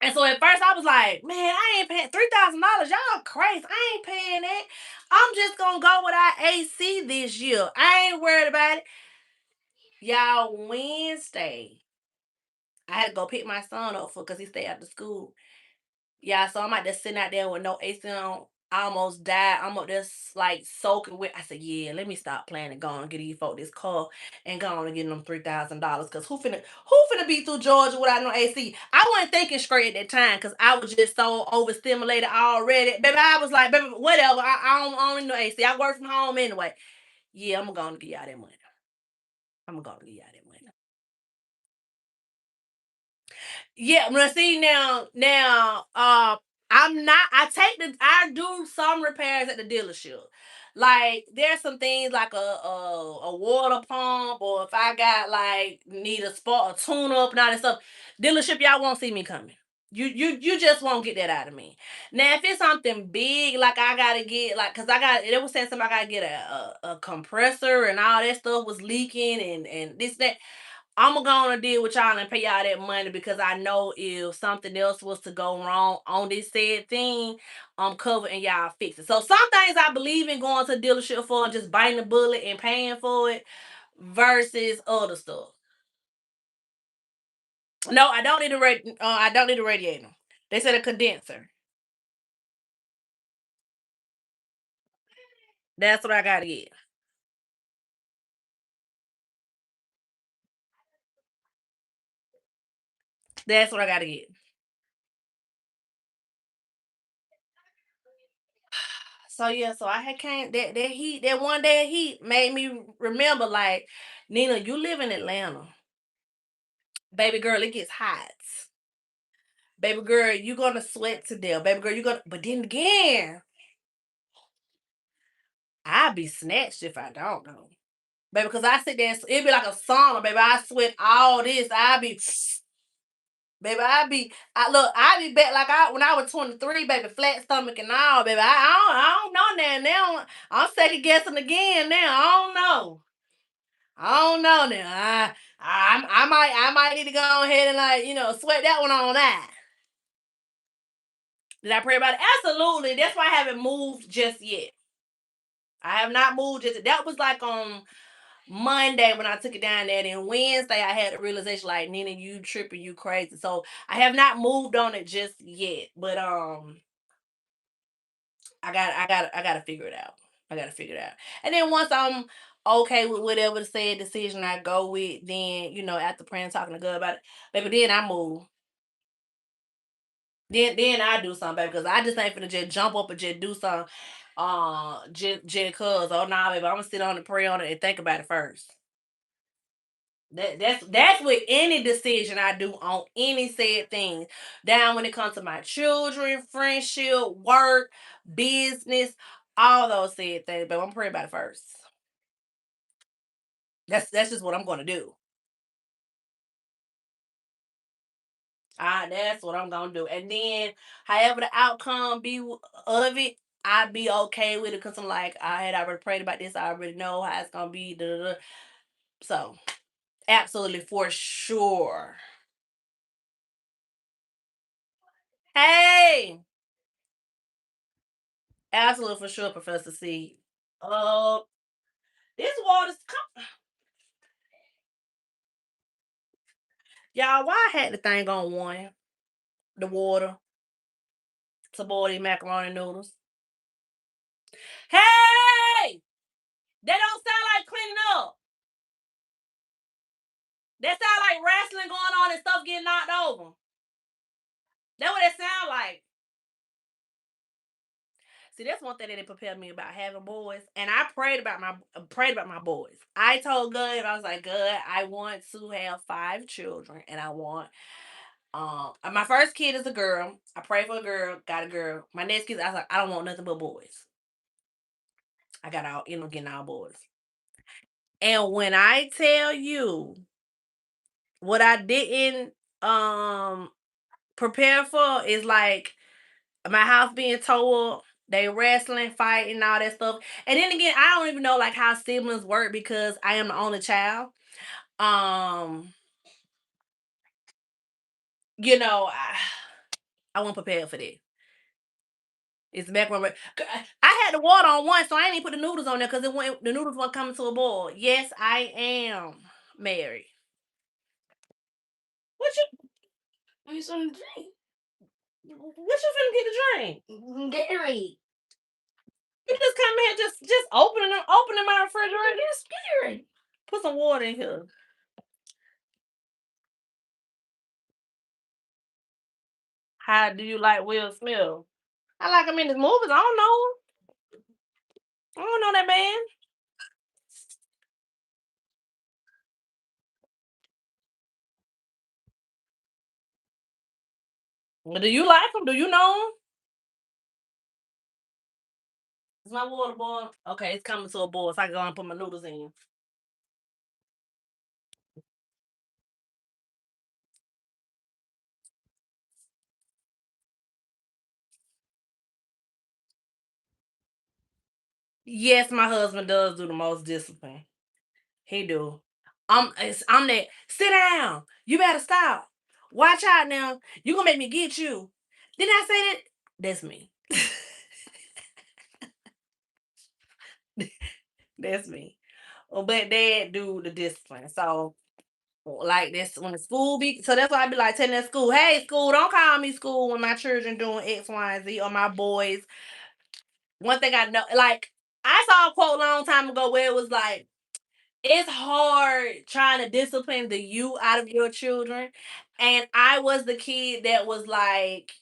And so at first I was like, man, I ain't paying $3,000. Y'all crazy. I ain't paying that. I'm just gonna go without AC this year. I ain't worried about it. Y'all, Wednesday, I had to go pick my son up because he stayed after school. Yeah, so I'm out there sitting out there with no AC on. I almost died. I'm up there like soaking wet. I said, yeah, let me stop playing and go on and get these folk this car and go on and get them $3,000. Cause who finna be through Georgia without no AC? I wasn't thinking straight at that time because I was just so overstimulated already. Baby, I was like, baby, whatever. I don't need no AC. I work from home anyway. Yeah, I'm gonna give y'all that money. I'm gonna give y'all that money. Yeah, when I see now, I'm not. I do some repairs at the dealership. Like there's some things like a water pump, or if I got like need a spot, a tune up, and all that stuff. Dealership, y'all won't see me coming. You just won't get that out of me. Now, if it's something big, like I gotta get like, cause I got they was saying something, I gotta get a compressor and all that stuff was leaking and this that. I'm gonna go on a deal with y'all and pay y'all that money because I know if something else was to go wrong on this said thing, I'm covered and y'all fix it. So some things I believe in going to the dealership for and just biting the bullet and paying for it versus other stuff. No, I don't need a I don't need a radiator. They said a condenser. That's what I gotta get. That's what I gotta get. So yeah, so I had came that heat, that one day of heat made me remember like, Nina, you live in Atlanta. Baby girl, it gets hot. Baby girl, you gonna sweat to death. Baby girl, you gonna, but then again, I be snatched if I don't know. Baby, because I sit there, it be like a sauna, baby. I sweat all this. I be baby, I be back like I when I was 23, baby, flat stomach and all, baby. I don't know now. I'm second guessing again now. I don't know. I don't know now. I might need to go ahead and like, sweat that one on that. Did I pray about it? Absolutely. That's why I haven't moved just yet. I have not moved just that was like on Monday when I took it down there. Then Wednesday I had a realization like, Nina, you tripping, you crazy. So I have not moved on it just yet. But I gotta figure it out. I gotta figure it out. And then once I'm okay with whatever the said decision I go with, then after praying and talking to God about it, baby, then I move. Then I do something, baby, because I just ain't finna just jump up and just do something. Just cause, oh nah, baby, I'm gonna sit on and pray on it and think about it first. That's with any decision I do on any said thing. Down when it comes to my children, friendship, work, business, all those said things. But I'm gonna pray about it first. That's just what I'm gonna do. That's what I'm gonna do. And then, however the outcome be of it, I'd be okay with it because I'm like, I had already prayed about this. I already know how it's gonna be. Da, da, da. So, absolutely for sure. Hey, absolutely for sure, Professor C. Uh, this water's y'all. Why I had the thing on one, the water to boil these macaroni noodles. Hey, that don't sound like cleaning up. That sound like wrestling going on and stuff getting knocked over. That's what it sound like. See, that's one thing that they prepared me about having boys, and I prayed about my boys. I told God, I was like, God, I want to have 5 children, and I want my first kid is a girl. I prayed for a girl, got a girl. My next kid, I was like, I don't want nothing but boys. I got all getting all boys. And when I tell you what I didn't um prepare for is like my house being tore, they wrestling, fighting, all that stuff. And then again, I don't even know like how siblings work because I am the only child. Um, I wasn't prepared for that. It's back when I had the water on one, so I ain't even put the noodles on there because the noodles weren't coming to a boil. Yes, I am married. What you What you gonna drink? what you finna get to drink? Gatorade. You just come here, just opening my refrigerator. It's scary. Put some water in here. How do you like Will Smith? I like him in his movies. I don't know him. I don't know that man. Well, do you like him? Do you know him? Is my water boil? Okay, it's coming to a boil, so I can go and put my noodles in. Yes, my husband does do the most discipline. He do. I'm that. Sit down. You better stop. Watch out now. You gonna make me get you. Didn't I say that? That's me. That's me. But dad do the discipline. So like this when the school be so that's why I be like telling that school, hey school, don't call me school when my children doing X, Y, and Z or my boys. One thing I know, like I saw a quote a long time ago where it was like, it's hard trying to discipline the you out of your children. And I was the kid that was like,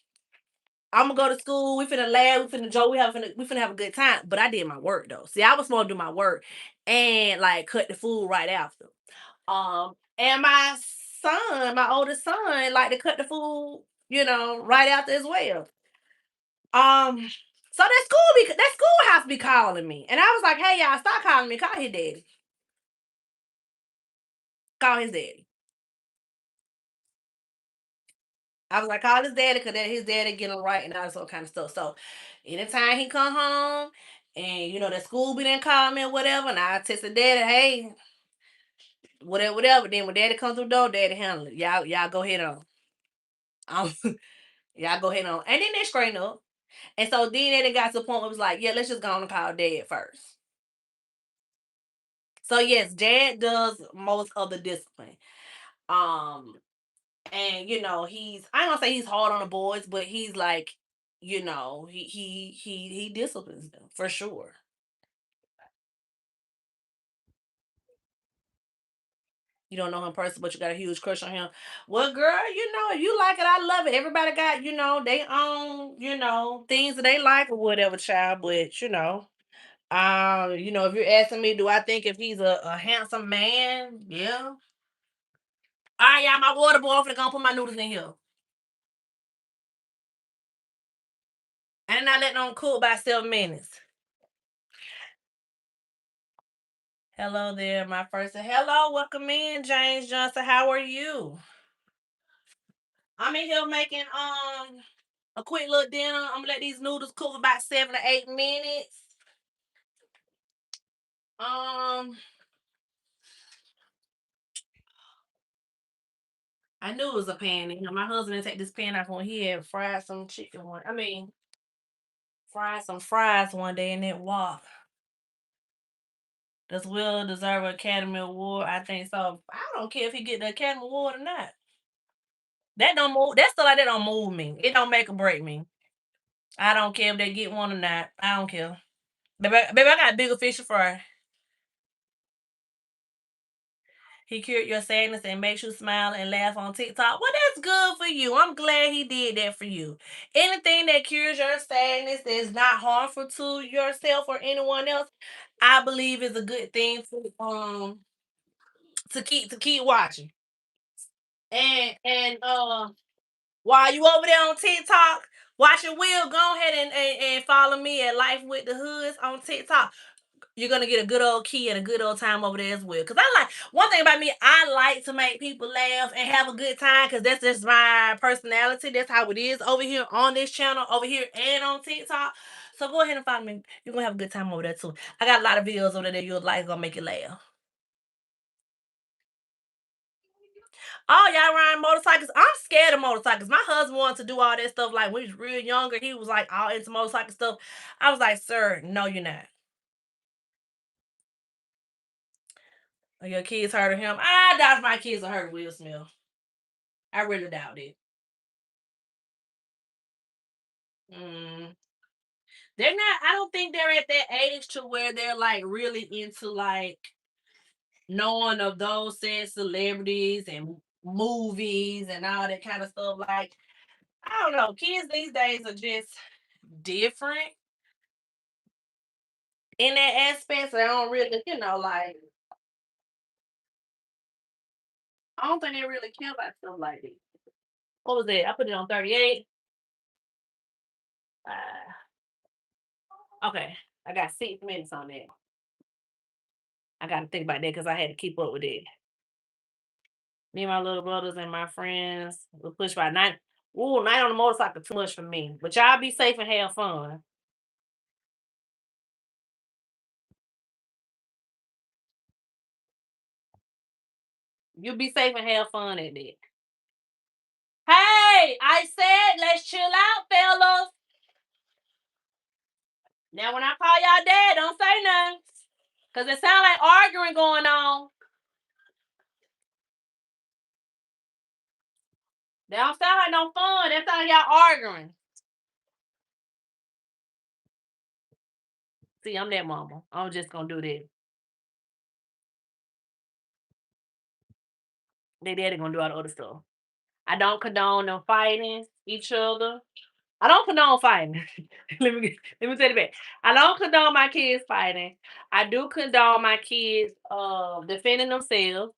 I'm gonna go to school. We finna laugh. We finna joke. We finna have a good time. But I did my work though. See, I was supposed to do my work and like cut the food right after. And my son, my oldest son, like to cut the food, right after as well. So that schoolhouse be calling me, and I was like, "Hey y'all, stop calling me. Call his daddy. Call his daddy." I was like, "Call his daddy, cause that his daddy get him right and all this all kind of stuff." So, anytime he come home, and that school be then call me or whatever, and I text the daddy, "Hey, whatever, whatever." Then when daddy comes through the door, daddy handle it. Y'all go ahead on. Um, y'all go ahead on, and then they straighten up. And so then it got to the point where it was like, yeah, let's just go on and call dad first. So yes, dad does most of the discipline. Um, and he's I ain't gonna say he's hard on the boys, but he's like, he disciplines them for sure. You don't know him in person, but you got a huge crush on him. Well, girl, if you like it, I love it. Everybody got, they own, things that they like or whatever, child. But if you're asking me, do I think if he's a handsome man? Yeah. All right, y'all, my water boil. I'm finna go put my noodles in here. And I let them cool by 7 minutes. Hello there, my first. Hello, welcome in, James Johnson. How are you? I'm in here making a quick little dinner. I'm gonna let these noodles cook for about 7 to 8 minutes. Um, I knew it was a pan in here. My husband didn't take this pan out when he had fried some chicken one. I mean, fried some fries one day and it walked. Does Will deserve an Academy Award? I think so. I don't care if he get the Academy Award or not. That don't move. That stuff like that don't move me. It don't make or break me. I don't care if they get one or not. I don't care. Baby, I got bigger fish to fry. He cured your sadness and makes you smile and laugh on TikTok. Well, that's good for you. I'm glad he did that for you. Anything that cures your sadness that is not harmful to yourself or anyone else, I believe is a good thing to keep watching. And while you over there on TikTok watching Will, go ahead and follow me at Life with the Hoods on TikTok. You're gonna get a good old key and a good old time over there as well. Cause I like one thing about me, I like to make people laugh and have a good time because that's just my personality. That's how it is over here on this channel, over here and on TikTok. So go ahead and follow me. You're gonna have a good time over there too. I got a lot of videos over there that you'll like gonna make you laugh. Oh, y'all ride motorcycles? I'm scared of motorcycles. My husband wanted to do all that stuff like when he was real younger. He was like all into motorcycle stuff. I was like, sir, no, you're not. Are your kids heard of him? I doubt if my kids are heard of Will Smith. I really doubt it. Mm. They're not. I don't think they're at that age to where they're like really into like knowing of those said celebrities and movies and all that kind of stuff. Like I don't know, kids these days are just different in that aspect. So I don't really, like I don't think they really care about stuff like this. What was that? I put it on 38. Okay, I got 6 minutes on that. I got to think about that because I had to keep up with it. Me and my little brothers and my friends will push by night. Ooh, night on the motorcycle too much for me. But y'all be safe and have fun. You be safe and have fun at that. Hey, I said let's chill out, fellas. Now when I call y'all dad, don't say nothing. Cause it sound like arguing going on. They don't sound like no fun. That sound like y'all arguing. See, I'm that mama. I'm just gonna do that. They daddy gonna do all the other stuff. I don't condone them fighting each other. I don't condone fighting. let me say it back. I don't condone my kids fighting. I do condone my kids defending themselves,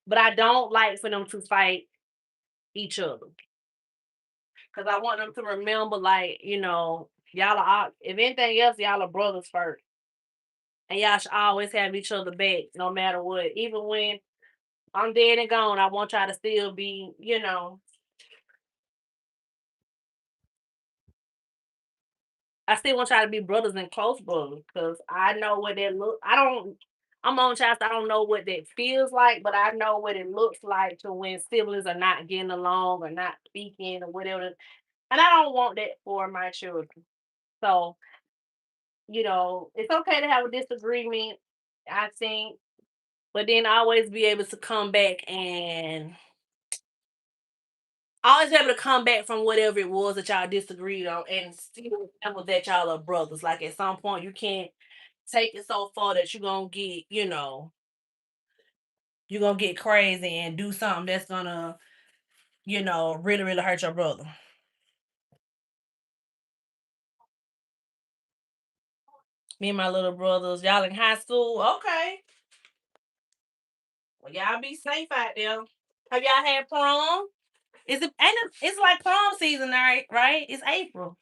but I don't like for them to fight each other. Cause I want them to remember, like, y'all are if anything else, y'all are brothers first. And y'all should always have each other back, no matter what. Even when I'm dead and gone, I want y'all to still be. I still want y'all to be brothers and close brothers because I know what that look. I don't. I'm on child. So I don't know what that feels like, but I know what it looks like to when siblings are not getting along or not speaking or whatever. And I don't want that for my children. So it's okay to have a disagreement. I think, but then always be able to come back and always be able to come back from whatever it was that y'all disagreed on and still remember that y'all are brothers. Like at some point, you can't take it so far that you're gonna get crazy and do something that's gonna, really, really hurt your brother. Me and my little brothers, y'all in high school. Okay. Well, y'all be safe out there. Have y'all had prom? It's like prom season, right? Right? It's April.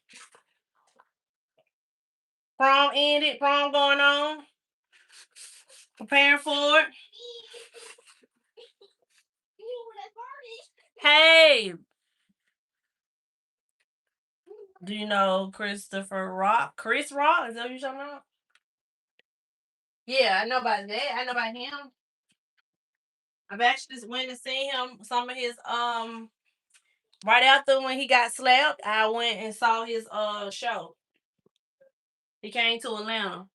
Prom ended, prom going on, preparing for it. Hey, do you know Christopher Rock? Chris Rock? Is that what you're talking about? Yeah, I know about that. I know about him. I've actually just went and seen him some of his right after when he got slapped, I went and saw his show. He came to Atlanta.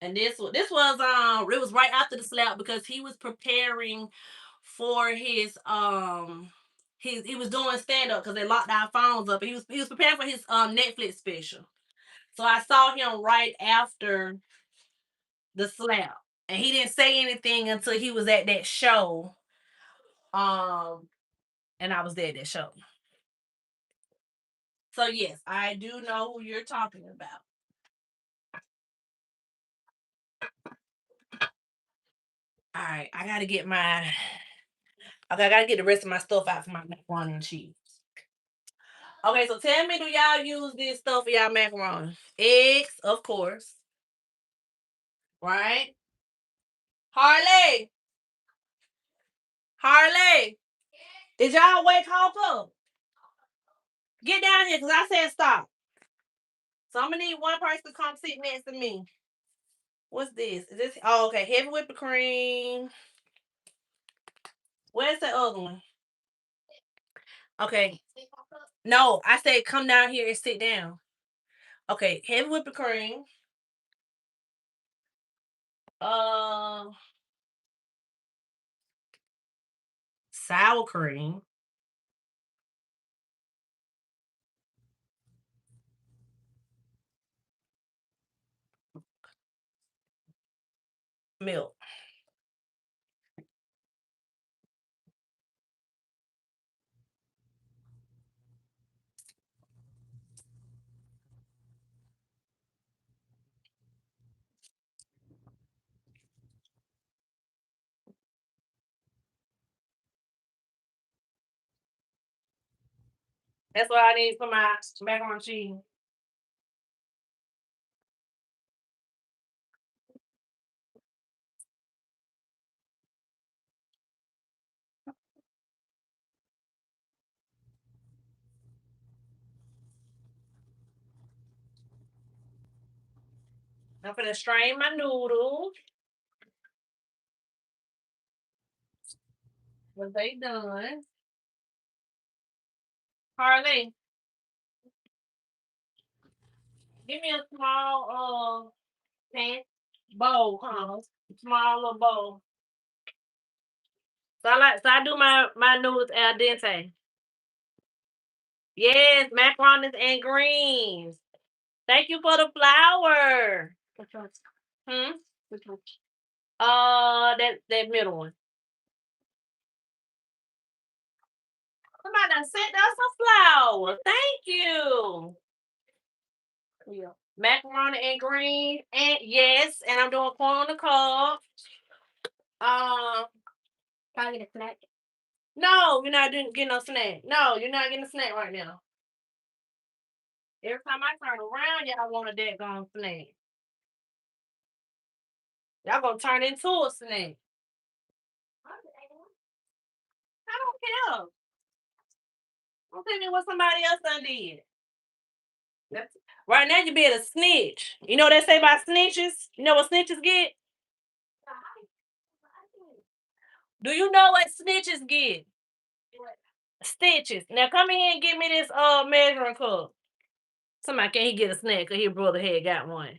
And it was right after the slap because he was preparing for he was doing stand up because they locked our phones up. He was preparing for his Netflix special. So I saw him right after the slap. And he didn't say anything until he was at that show. Um and I was there at that show. So yes, I do know who you're talking about. All right, I gotta get the rest of my stuff out for my macaroni and cheese. Okay, so tell me, do y'all use this stuff for y'all macaroni? Eggs, of course, right? Harley, Harley, did y'all wake Hawk up? Get down here, cause I said stop. So I'm gonna need one person to come sit next to me. What's this? Is this? Oh, okay. Heavy whipped cream. Where's the other one? Okay. No, I said come down here and sit down. Okay, heavy whipped cream. Uh, sour cream. milk. That's what I need for my macaroni and cheese. I'm gonna strain my noodles. When they done, Harley, give me a small pan bowl, huh? Small little bowl. So I do my noodles al dente. Yes, macaroni and greens. Thank you for the flour. Which one? Hmm. Which one? That middle one. Somebody done sent us some flour. Thank you. Yeah. Macaroni and greens, and yes, and I'm doing corn on the cob. Um, Can I get a snack? no, you're not getting no snack. No, you're not getting a snack right now. Every time I turn around, y'all want a daggone snack. Y'all gonna turn into a snack. I don't care. Don't tell me what somebody else done did. That's, right now you being a snitch. You know what they say about snitches? You know what snitches get? Do you know what snitches get? Stitches. Now come in here and give me this measuring cup. Somebody can he get a snack because his brother had got one.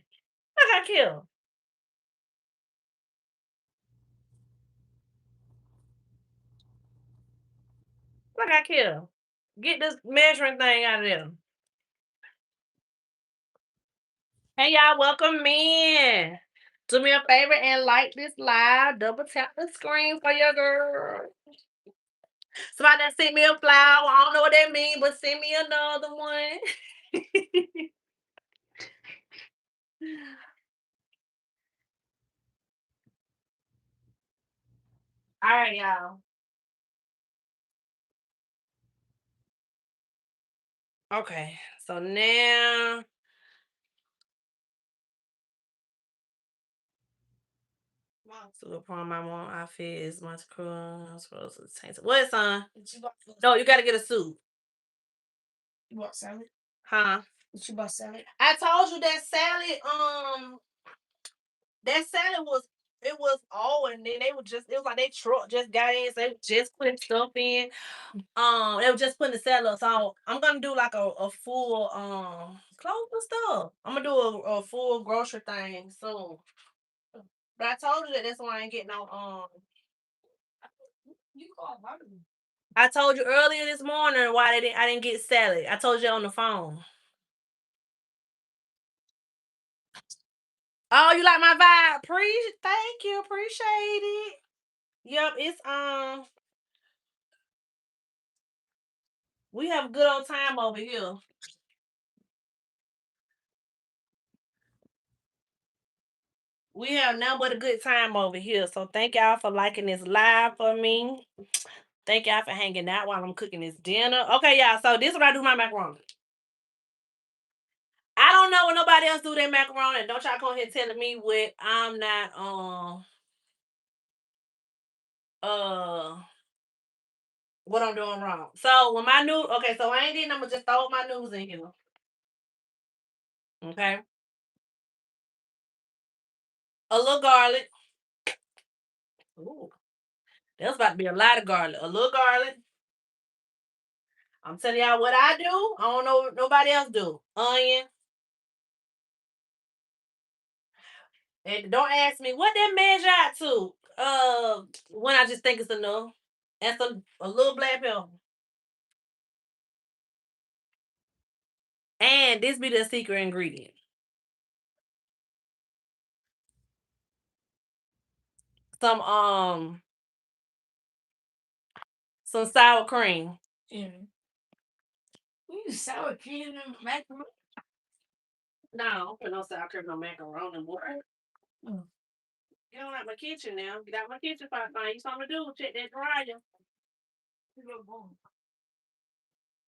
I got killed. I got killed. Get this measuring thing out of there. Hey y'all, welcome in. Do me a favor and like this live. Double tap the screen for your girl. Somebody that sent me a flower. I don't know what that means, but send me another one. All right, y'all. Okay, so now so upon my mom outfit is my curl. I'm supposed to change it. What, son? No, you gotta get a suit. You want salad? Huh? What you bought salad? I told you that salad, that salad was it was all and then they were just it was like they truck just got in, so they just putting stuff in. They were just putting the salad. So I'm gonna do like a full clothes and stuff. I'm gonna do a full grocery thing soon. But I told you that that's why I ain't getting no You called me. I told you earlier this morning why I didn't get salad. I told you on the phone. Oh, you like my vibe? Thank you, appreciate it. Yep, it's we have a good old time over here. We have nothing but a good time over here. So thank y'all for liking this live for me. Thank y'all for hanging out while I'm cooking this dinner. Okay, y'all. So this is what I do my macaroni. I don't know what nobody else do their macaroni. Don't y'all come here telling me what I'm not uh what I'm doing wrong. So when my new okay, so I ain't did I'm gonna just throw my noodles in here. Okay. A little garlic. Ooh, there's about to be a lot of garlic. A little garlic. I'm telling y'all what I do. I don't know what nobody else do. Onion. And don't ask me what that measure out to. When I just think it's enough. And some a little black pepper. And this be the secret ingredient. some some sour cream. Mm. You use sour cream and macaroni? No, I don't put no sour cream no macaroni, boy. Mm. You don't like my kitchen now. Get out my kitchen if I find you something to do. Check that dryer.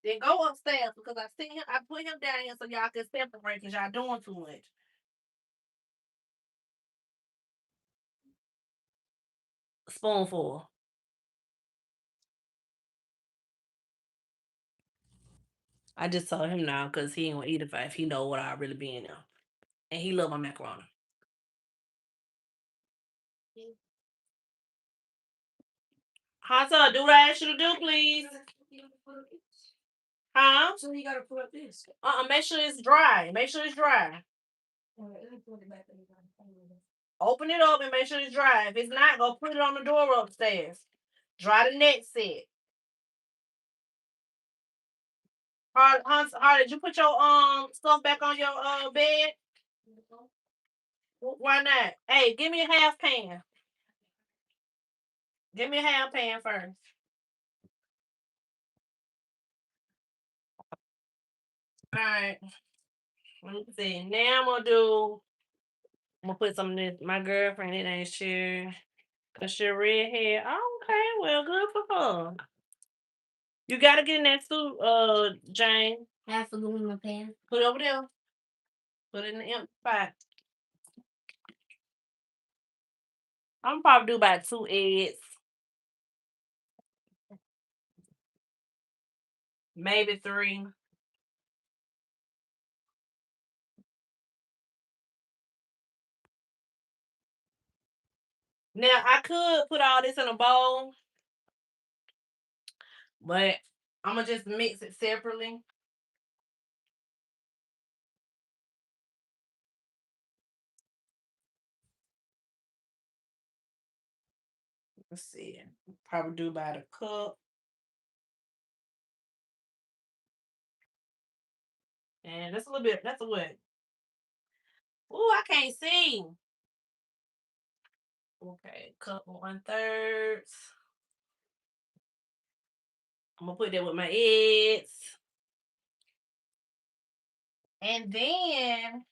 Then go upstairs because I see him. I put him down here so y'all can separate because y'all doing too much. Spoonful. I just told him now because he ain't gonna eat if he know what I really be in there. And he love my macaroni. Hansa, do what I asked you to do, please. Huh? So you gotta put up this. Make sure it's dry. Make sure it's dry. Alright, let me put it back in. Open it up and make sure it's dry. If it's not, go put it on the door upstairs. Dry the next set. Did you put your stuff back on your bed? Why not? Hey, give me a half pan. Give me a half pan first. All right. Let me see. Now I'm gonna put some of this. My girlfriend, it ain't sure. Cause she red hair. Oh, okay, well, good for her. You gotta get in that suit, Jane. Half a go in my pan. Put it over there. Put it in the empty spot. I'm probably do about 2 eggs, maybe 3. Now I could put all this in a bowl, but I'm gonna just mix it separately. Let's see. Probably do about a cup. And that's a little bit. That's a what? Oh, I can't see. Okay, cup 1/3. I'm gonna put that with my eggs. And then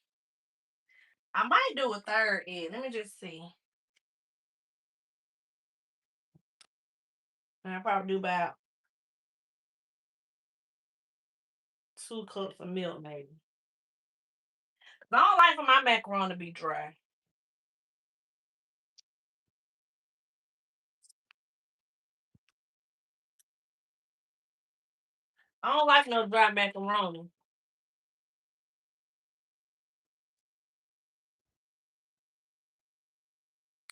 I might do a third egg. Let me just see. I'll probably do about 2 cups of milk, maybe. 'Cause I don't like for my macaroni to be dry. I don't like no dry macaroni.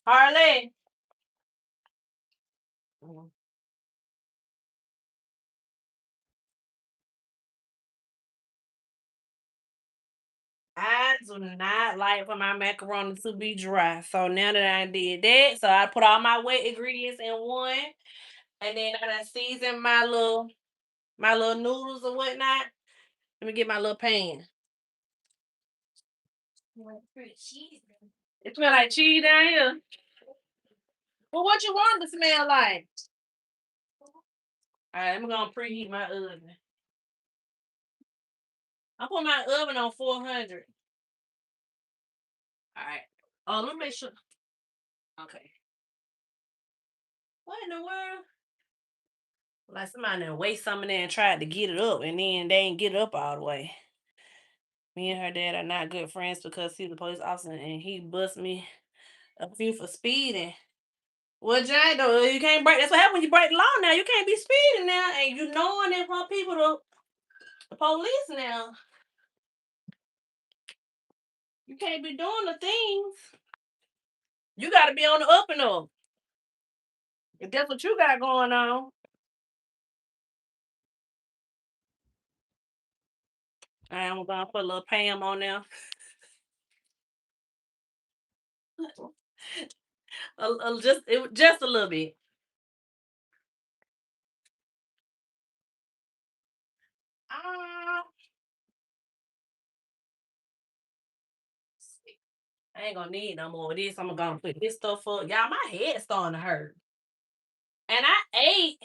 Harley. Mm. I do not like for my macaroni to be dry. So now that I did that, so I put all my wet ingredients in one, and then I done season my little noodles or whatnot. Let me get my little pan. It smell like cheese down here. Well, what you want it to smell like? All right, I'm gonna preheat my oven. I put my oven on 400. All right. Oh, let me make sure. Okay. What in the world? Like somebody done waste some in there and tried to get it up, and then they ain't get it up all the way. Me and her dad are not good friends because he's a police officer and he bust me a few for speeding. Well, Jay, though, you can't break. That's what happens when you break the law. Now you can't be speeding now, and you knowing that from people the police now. You can't be doing the things. You got to be on the up and up. If that's what you got going on. I'm gonna put a little Pam on there. Just a little bit. Uh, I ain't gonna need no more of this. I'm gonna put this stuff up. Y'all, my head's starting to hurt. And I ate.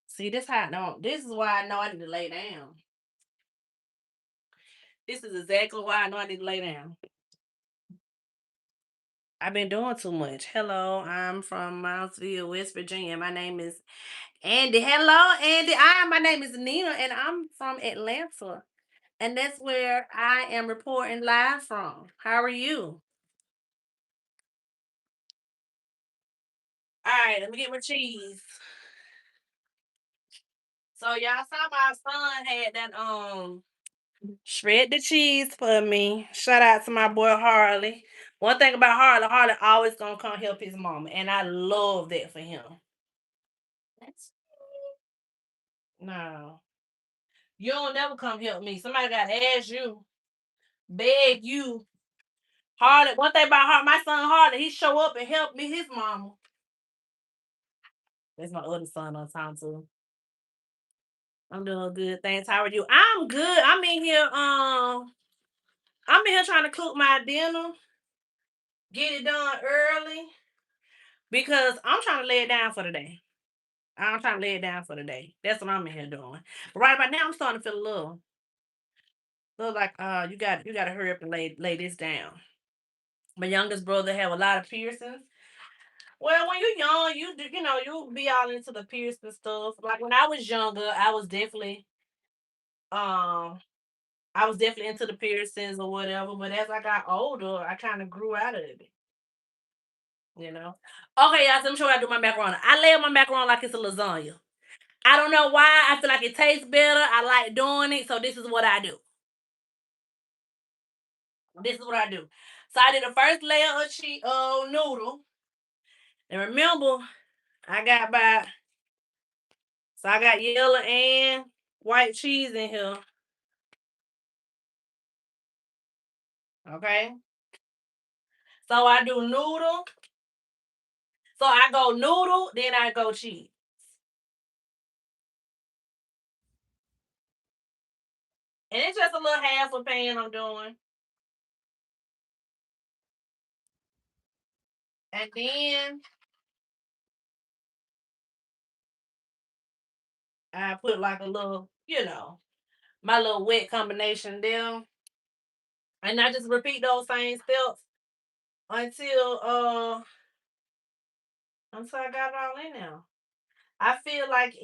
See, this how no. This is why I know I need to lay down. This is exactly why I know I need to lay down. I've been doing too much. Hello, I'm from Moundsville, West Virginia. My name is Andy. Hello, Andy. My name is Nina, and I'm from Atlanta. And that's where I am reporting live from. How are you? All right, let me get my cheese. So y'all saw my son had that shred the cheese for me. Shout out to my boy Harley. One thing about Harley, Harley always gonna come help his mama, and I love that for him. That's no, you don't never come help me. Somebody got to ask you, beg you. Harley. One thing about my son Harley, he show up and help me his mama. That's my other son on time too. I'm doing good. Thanks. How are you? I'm good. I'm in here trying to cook my dinner, get it done early because I'm trying to lay it down for the day. I'm trying to lay it down for the day. That's what I'm in here doing. But right about now, I'm starting to feel little like you gotta hurry up and lay this down. My youngest brother have a lot of piercings. Well, when you're young, you be all into the piercing stuff. Like when I was younger, um I was definitely into the piercings or whatever. But as I got older, I kind of grew out of it. You know. Okay, y'all. So let me show you how to do my macaroni. I lay my macaroni like it's a lasagna. I don't know why. I feel like it tastes better. I like doing it. So this is what I do. This is what I do. So I did the first layer of noodle. And remember, I got by so I got yellow and white cheese in here. Okay. So I do noodle. So I go noodle, then I go cheese. And it's just a little half a pan I'm doing. And then I put like a little, my little wet combination there. And I just repeat those same steps until uh until I got it all in there. I feel like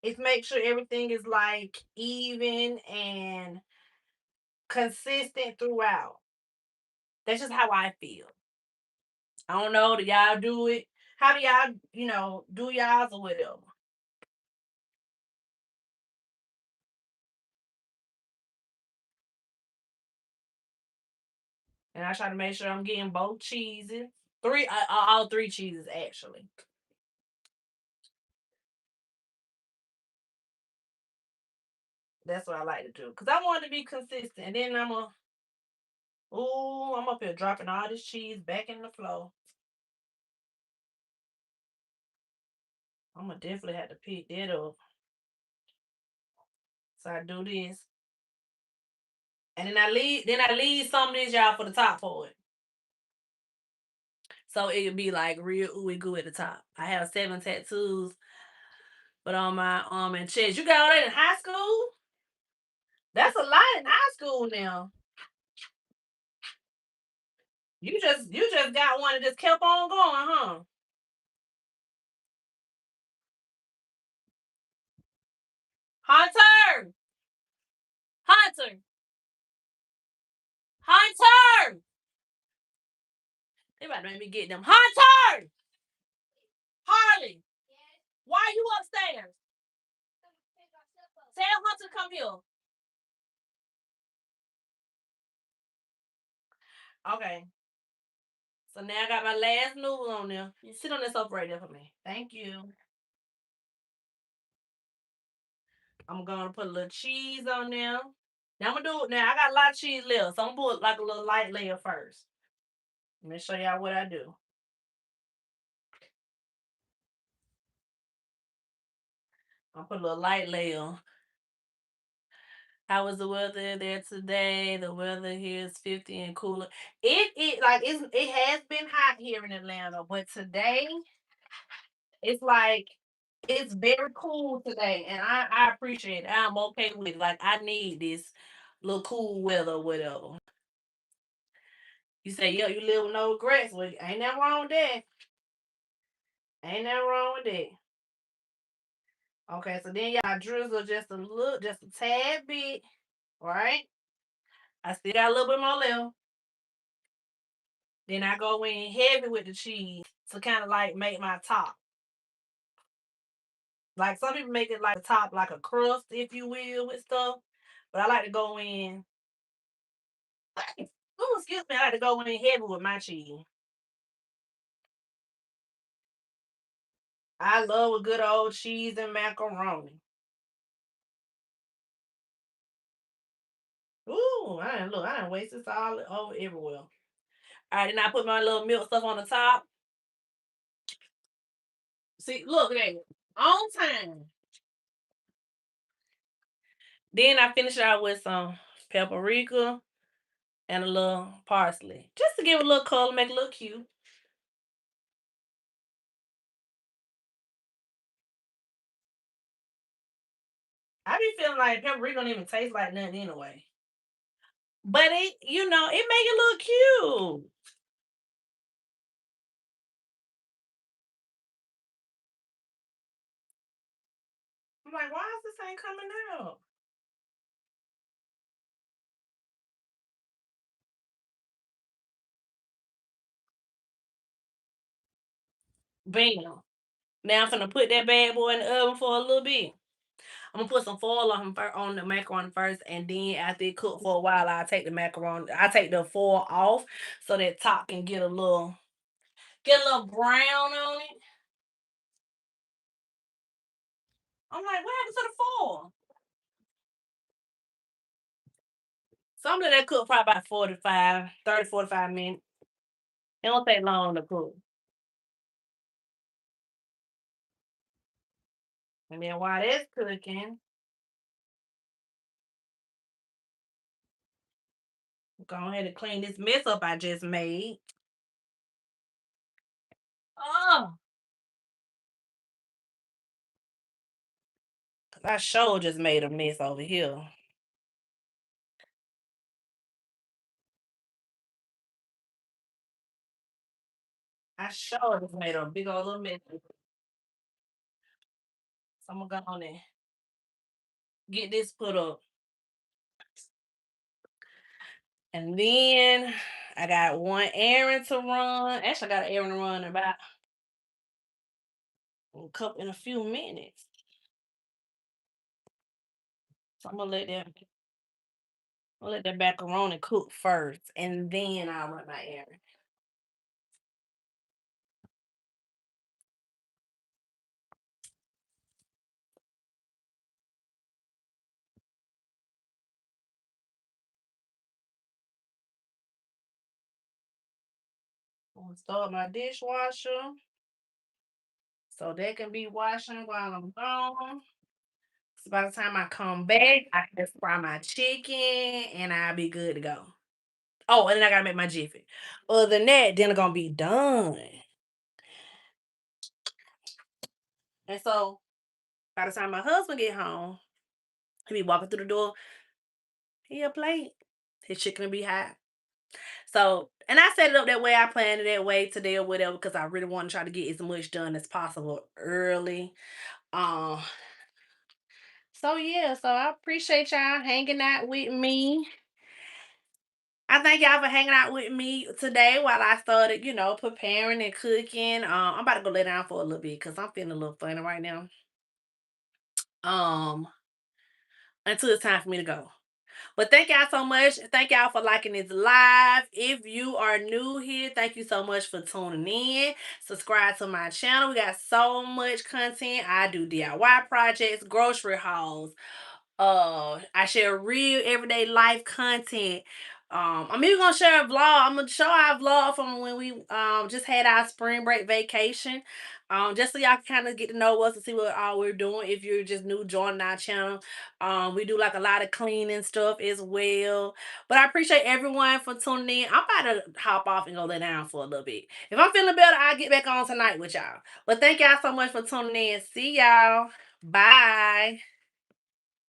it makes sure everything is like even and consistent throughout. That's just how I feel. I don't know. Do y'all do it? How do y'all, do y'all's or whatever? And I try to make sure I'm getting both cheeses. All three cheeses actually. That's what I like to do. Cause I want to be consistent. And then I'm up here dropping all this cheese back in the floor. I'm gonna definitely have to pick that up. So I do this. And then I leave some of this y'all for the top for it. So it could be like real ooey goo at the top. I have 7 tattoos, but on my arm and chest. You got all that in high school? That's a lot in high school now. You just got one and just kept on going, huh? Hunter! Hunter! Hunter! They about to make me get them. Hunter! Harley! Why are you upstairs? Tell Hunter to come here. Okay. So now I got my last noodle on there. You sit on this sofa right there for me. Thank you. I'm gonna put a little cheese on there. Now I'm gonna do it. Now I got a lot of cheese left, so I'm gonna put like a little light layer first. Let me show y'all what I do. I'll put a little light layer. How was the weather there today? The weather here is 50 and cooler. It has been hot here in Atlanta, but today it's like it's very cool today, and I appreciate it. I'm okay with it. Like I need this little cool weather, or whatever. You say, yo, you live with no regrets. Well, ain't nothing wrong with that. Ain't nothing wrong with that. Okay, so then y'all drizzle just a little, just a tad bit, right? I still got a little bit more left. Then I go in heavy with the cheese to kind of like make my top. Like some people make it like a top, like a crust, if you will, with stuff. But I like to go in. Oh, excuse me. I like to go in heavy with my cheese. I love a good old cheese and macaroni. Ooh, I didn't waste this all over everywhere. All right, then I put my little milk stuff on the top. See, look at that. On time. Then I finish it out with some paprika and a little parsley. Just to give it a little color, make it look cute. I be feeling like paprika don't even taste like nothing anyway. But it make it look cute. I'm like, why is this ain't coming out? Bam. Now I'm gonna put that bad boy in the oven for a little bit. I'm gonna put some foil on the macaroni first, and then after it cook for a while, I take the macaroni. I take the foil off so that top can get a little brown on it. I'm like, what happened to the foil? So I'm letting that cook probably about 45 minutes. It don't take long to cook. And then while that's cooking, go ahead and clean this mess up I just made. Oh, I sure just made a mess over here. I sure just made a big old little mess. So I'm gonna go on and get this put up. And then I got one errand to run. Actually, I got an errand to run in about in a few minutes. So I'm gonna let that macaroni cook first, and then I'll run my errand. I'm gonna start my dishwasher so that can be washing while I'm gone. So by the time I come back, I can just fry my chicken and I'll be good to go. Oh, and then I gotta make my jiffy. Other than that, dinner gonna be done. And so by the time my husband get home, he be walking through the door, he'll plate. His chicken will be hot. So, and I set it up that way. I planned it that way today or whatever because I really want to try to get as much done as possible early. Um, so yeah, so I appreciate y'all hanging out with me. I thank y'all for hanging out with me today while I started, preparing and cooking. I'm about to go lay down for a little bit because I'm feeling a little funny right now. Um, until it's time for me to go. But thank y'all so much. Thank y'all for liking this live. If you are new here, thank you so much for tuning in. Subscribe to my channel. We got so much content. I do DIY projects, grocery hauls. I share real everyday life content. I'm even gonna share a vlog. I'm gonna show our vlog from when we just had our spring break vacation. Just so y'all can kind of get to know us and see what all we're doing. If you're just new joining our channel, we do like a lot of cleaning stuff as well. But I appreciate everyone for tuning in. I'm about to hop off and go lay down for a little bit. If I'm feeling better, I'll get back on tonight with y'all. But thank y'all so much for tuning in. See y'all. Bye.